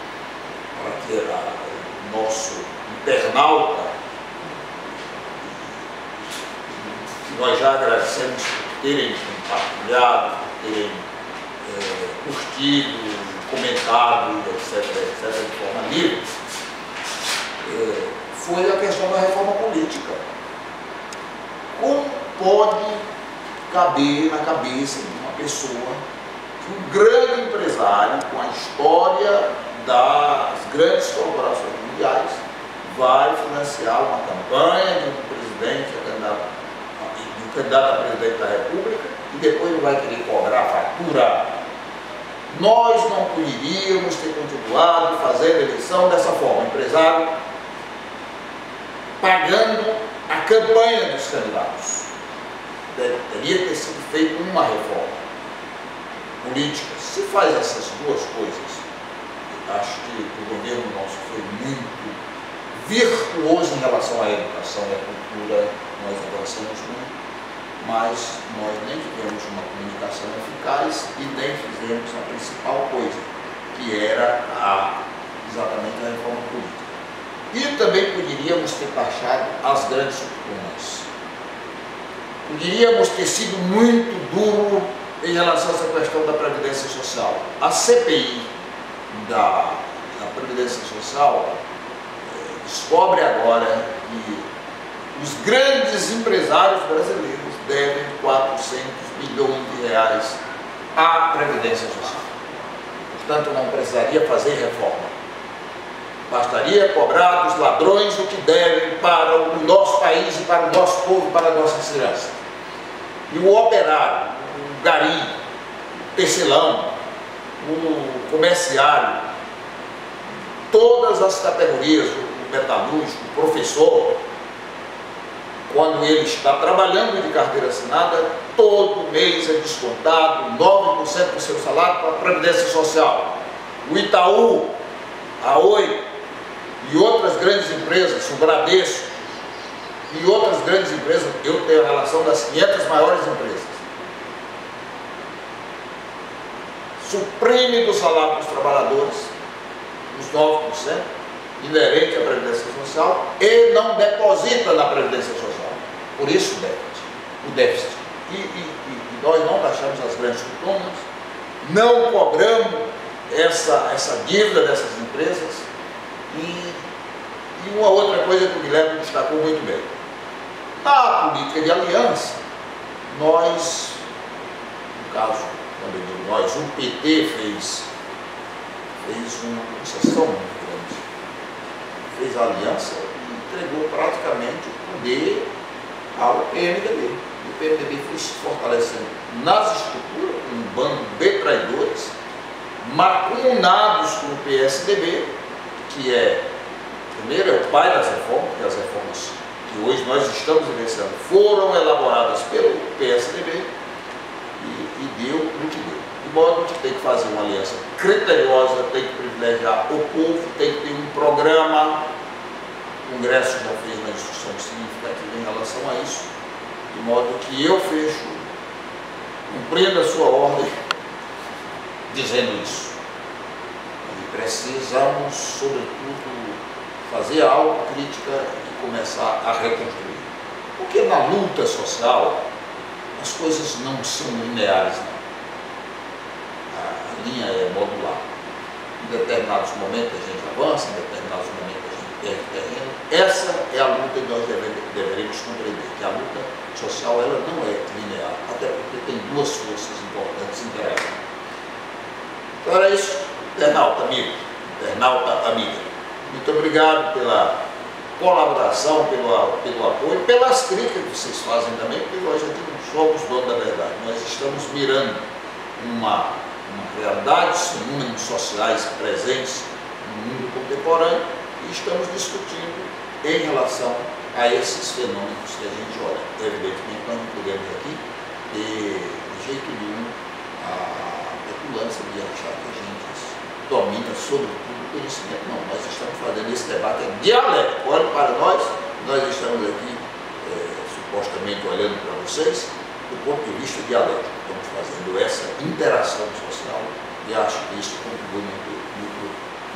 para que o nosso internauta, que nós já agradecemos por terem compartilhado, por terem curtido, comentado, etc., de forma livre, foi a questão da reforma política. Como pode caber na cabeça de uma pessoa que um grande empresário com a história das grandes corporações mundiais vai financiar uma campanha de um candidato a presidente da República e depois não vai querer cobrar fatura? Nós não poderíamos ter continuado fazendo a eleição dessa forma, o empresário pagando a campanha dos candidatos. Teria ter sido feita uma reforma política. Se faz essas duas coisas, acho que o governo nosso foi muito virtuoso em relação à educação e à cultura. Nós avançamos muito, mas nós nem tivemos uma comunicação eficaz e nem fizemos a principal coisa, que era exatamente a reforma política. E também poderíamos ter taxado as grandes fortunas. Poderíamos ter sido muito duro em relação a essa questão da Previdência Social. A CPI da Previdência Social descobre agora que os grandes empresários brasileiros devem 400 bilhões de reais à Previdência Social. Portanto, não precisaria fazer reforma. Bastaria cobrar dos ladrões o que devem para o nosso país e para o nosso povo, para a nossa segurança. E o operário, o gari, o tecelão, o comerciário, todas as categorias, o metalúrgico, o professor, quando ele está trabalhando de carteira assinada, todo mês é descontado 9% do seu salário para a Previdência Social. O Itaú, a Oi e outras grandes empresas, o Bradesco e outras grandes empresas, eu tenho a relação das 500 maiores empresas, suprime do salário dos trabalhadores os 9% inerente à Previdência Social e não deposita na Previdência Social. Por isso o déficit. E nós não taxamos as grandes fortunas, não cobramos essa dívida dessas empresas e uma outra coisa que o Guilherme destacou muito bem. Na política de aliança, nós, no caso, quando eu digo nós, o PT fez uma concessão muito grande, fez a aliança e entregou praticamente o poder ao PMDB. O PMDB foi se fortalecendo nas estruturas, um bando de traidores, macunados com o PSDB, que primeiro é o pai das reformas, porque as reformas que hoje nós estamos vivenciando foram elaboradas pelo PSDB e deu no que deu. De modo que tem que fazer uma aliança criteriosa, tem que privilegiar o povo, tem que ter um programa. O Congresso já fez uma discussão significativa em relação a isso, de modo que eu fecho, cumprindo a sua ordem, dizendo isso. E precisamos, sobretudo, fazer a autocrítica e começar a reconstruir. Porque na luta social, as coisas não são lineares, não. A linha é modular. Em determinados momentos a gente avança, em determinados momentos a gente perde terreno. Essa é a luta que nós deveríamos compreender, que a luta social ela não é linear, até porque tem duas forças importantes interagindo. Então era isso, internauta amigo, internauta amiga. Muito obrigado pela colaboração, pelo apoio, pelas críticas que vocês fazem também, porque nós aqui não somos donos da verdade, nós estamos mirando uma realidade, os fenômenos sociais presentes no mundo contemporâneo e estamos discutindo em relação a esses fenômenos que a gente olha. Evidentemente, nós não podemos aqui ter, de jeito nenhum, a petulância de achar que a gente domina sobretudo o conhecimento. Não, nós estamos fazendo esse debate dialético. Olhe para nós estamos aqui supostamente olhando para vocês do ponto de vista dialético. Estamos fazendo essa interação social e acho que isso contribui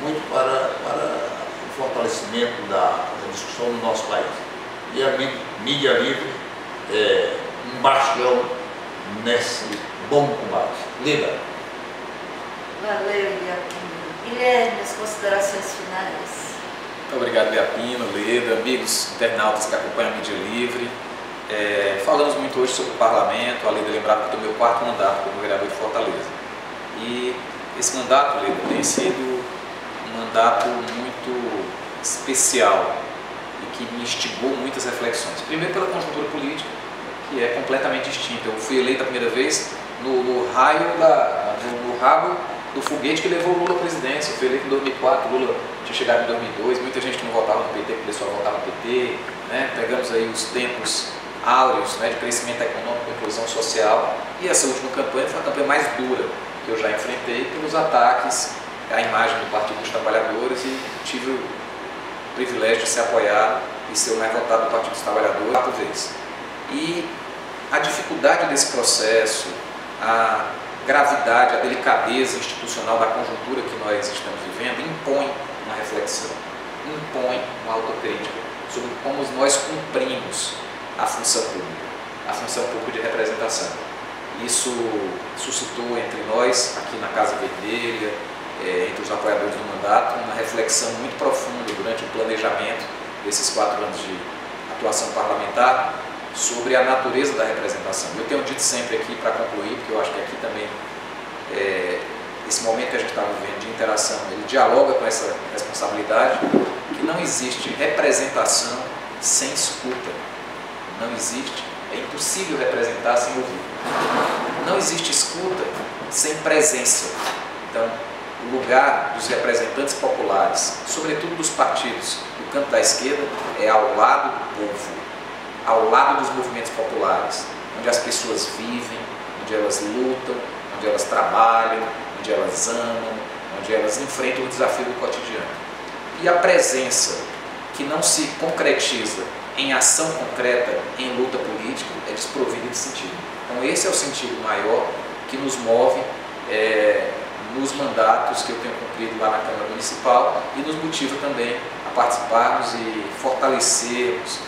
muito para o fortalecimento da discussão no nosso país. E a mídia livre é um bastião nesse bom combate. Lida. Valeu, Biapino. Guilherme, as considerações finais. Muito obrigado, Biapino, Leda, amigos internautas que acompanham a mídia livre. Falamos muito hoje sobre o parlamento. A Leda lembrava que é o meu 4º mandato como vereador de Fortaleza. E esse mandato, Leda, tem sido um mandato muito especial e que me instigou muitas reflexões. Primeiro pela conjuntura política, que é completamente distinta. Eu fui eleito a primeira vez no rabo do foguete que levou o Lula à presidência. Eu fui eleito em 2004, Lula tinha chegado em 2002, muita gente que não votava no PT, o pessoal votava no PT, né? Pegamos aí os tempos áureos, né, de crescimento econômico, inclusão social, e essa última campanha foi a campanha mais dura que eu já enfrentei pelos ataques à imagem do Partido dos Trabalhadores e tive o privilégio de ser apoiado e ser o mais votado do Partido dos Trabalhadores 4 vezes. E a dificuldade desse processo, a gravidade, a delicadeza institucional da conjuntura que nós estamos vivendo impõe uma reflexão, impõe uma autocrítica sobre como nós cumprimos a função pública de representação. Isso suscitou entre nós, aqui na Casa Vermelha, entre os apoiadores do mandato, uma reflexão muito profunda durante o planejamento desses 4 anos de atuação parlamentar sobre a natureza da representação. Eu tenho dito sempre aqui, para concluir, porque eu acho que aqui também, esse momento que a gente está vivendo de interação, ele dialoga com essa responsabilidade, que não existe representação sem escuta. Não existe, é impossível representar sem ouvir. Não existe escuta sem presença. Então, o lugar dos representantes populares, sobretudo dos partidos do campo da esquerda, é ao lado do povo, ao lado dos movimentos populares, onde as pessoas vivem, onde elas lutam, onde elas trabalham, onde elas amam, onde elas enfrentam o desafio do cotidiano. E a presença que não se concretiza em ação concreta, em luta política, é desprovida de sentido. Então esse é o sentido maior que nos move nos mandatos que eu tenho cumprido lá na Câmara Municipal e nos motiva também a participarmos e fortalecermos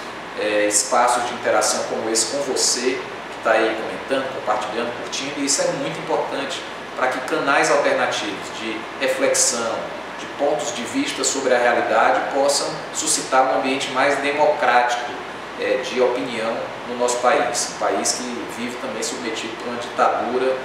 espaços de interação como esse com você, que está aí comentando, compartilhando, curtindo, e isso é muito importante para que canais alternativos de reflexão, de pontos de vista sobre a realidade possam suscitar um ambiente mais democrático de opinião no nosso país, um país que vive também submetido por uma ditadura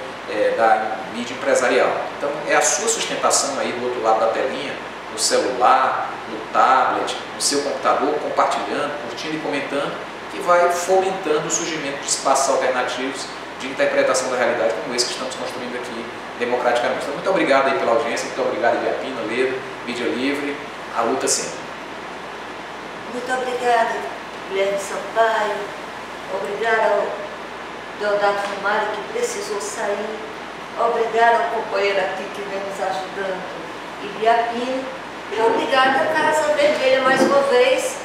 da mídia empresarial. Então é a sua sustentação aí do outro lado da telinha, no celular, no tablet, no seu computador, compartilhando, curtindo e comentando, que vai fomentando o surgimento de espaços alternativos de interpretação da realidade como esse que estamos construindo aqui democraticamente. Então, muito obrigado aí pela audiência, muito obrigado Ibiapina, Leda, Mídia Livre, a luta sempre. Muito obrigada, Guilherme Sampaio, obrigada ao Deodato Romário, que precisou sair, obrigada ao companheiro aqui que vem nos ajudando, Ibiapina, e obrigada à Casa Vermelha mais uma vez,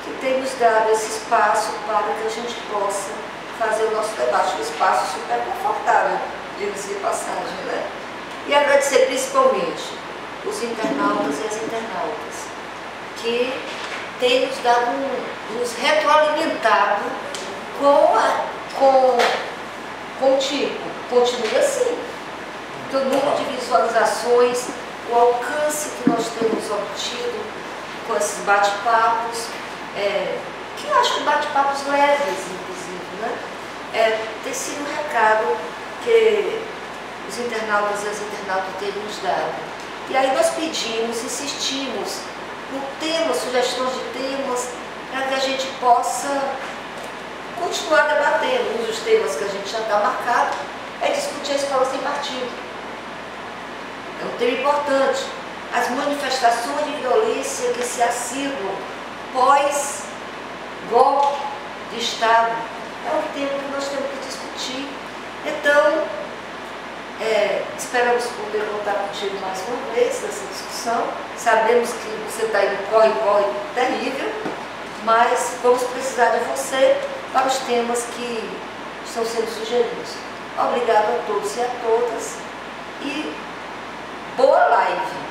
que tem nos dado esse espaço para que a gente possa fazer o nosso debate, um espaço super confortável, diga-se de passagem, né? E agradecer principalmente os internautas e as internautas, que têm nos dado, nos retroalimentado com o tipo, continue assim. O número de visualizações, o alcance que nós temos obtido com esses bate-papos, que eu acho que bate-papos leves, inclusive, né? Tem sido um recado que os internautas e as internautas têm nos dado. E aí nós pedimos, insistimos no tema, sugestões de temas, para que a gente possa continuar debatendo. Um dos temas que a gente já está marcado é discutir a escola sem partido. É um tema importante. As manifestações de violência que se assiduam pós-golpe de Estado é um tema que nós temos que discutir. Então, esperamos poder contar contigo mais uma vez nessa discussão. Sabemos que você está em corre-corre terrível, mas vamos precisar de você para os temas que estão sendo sugeridos. Obrigado a todos e a todas e boa live!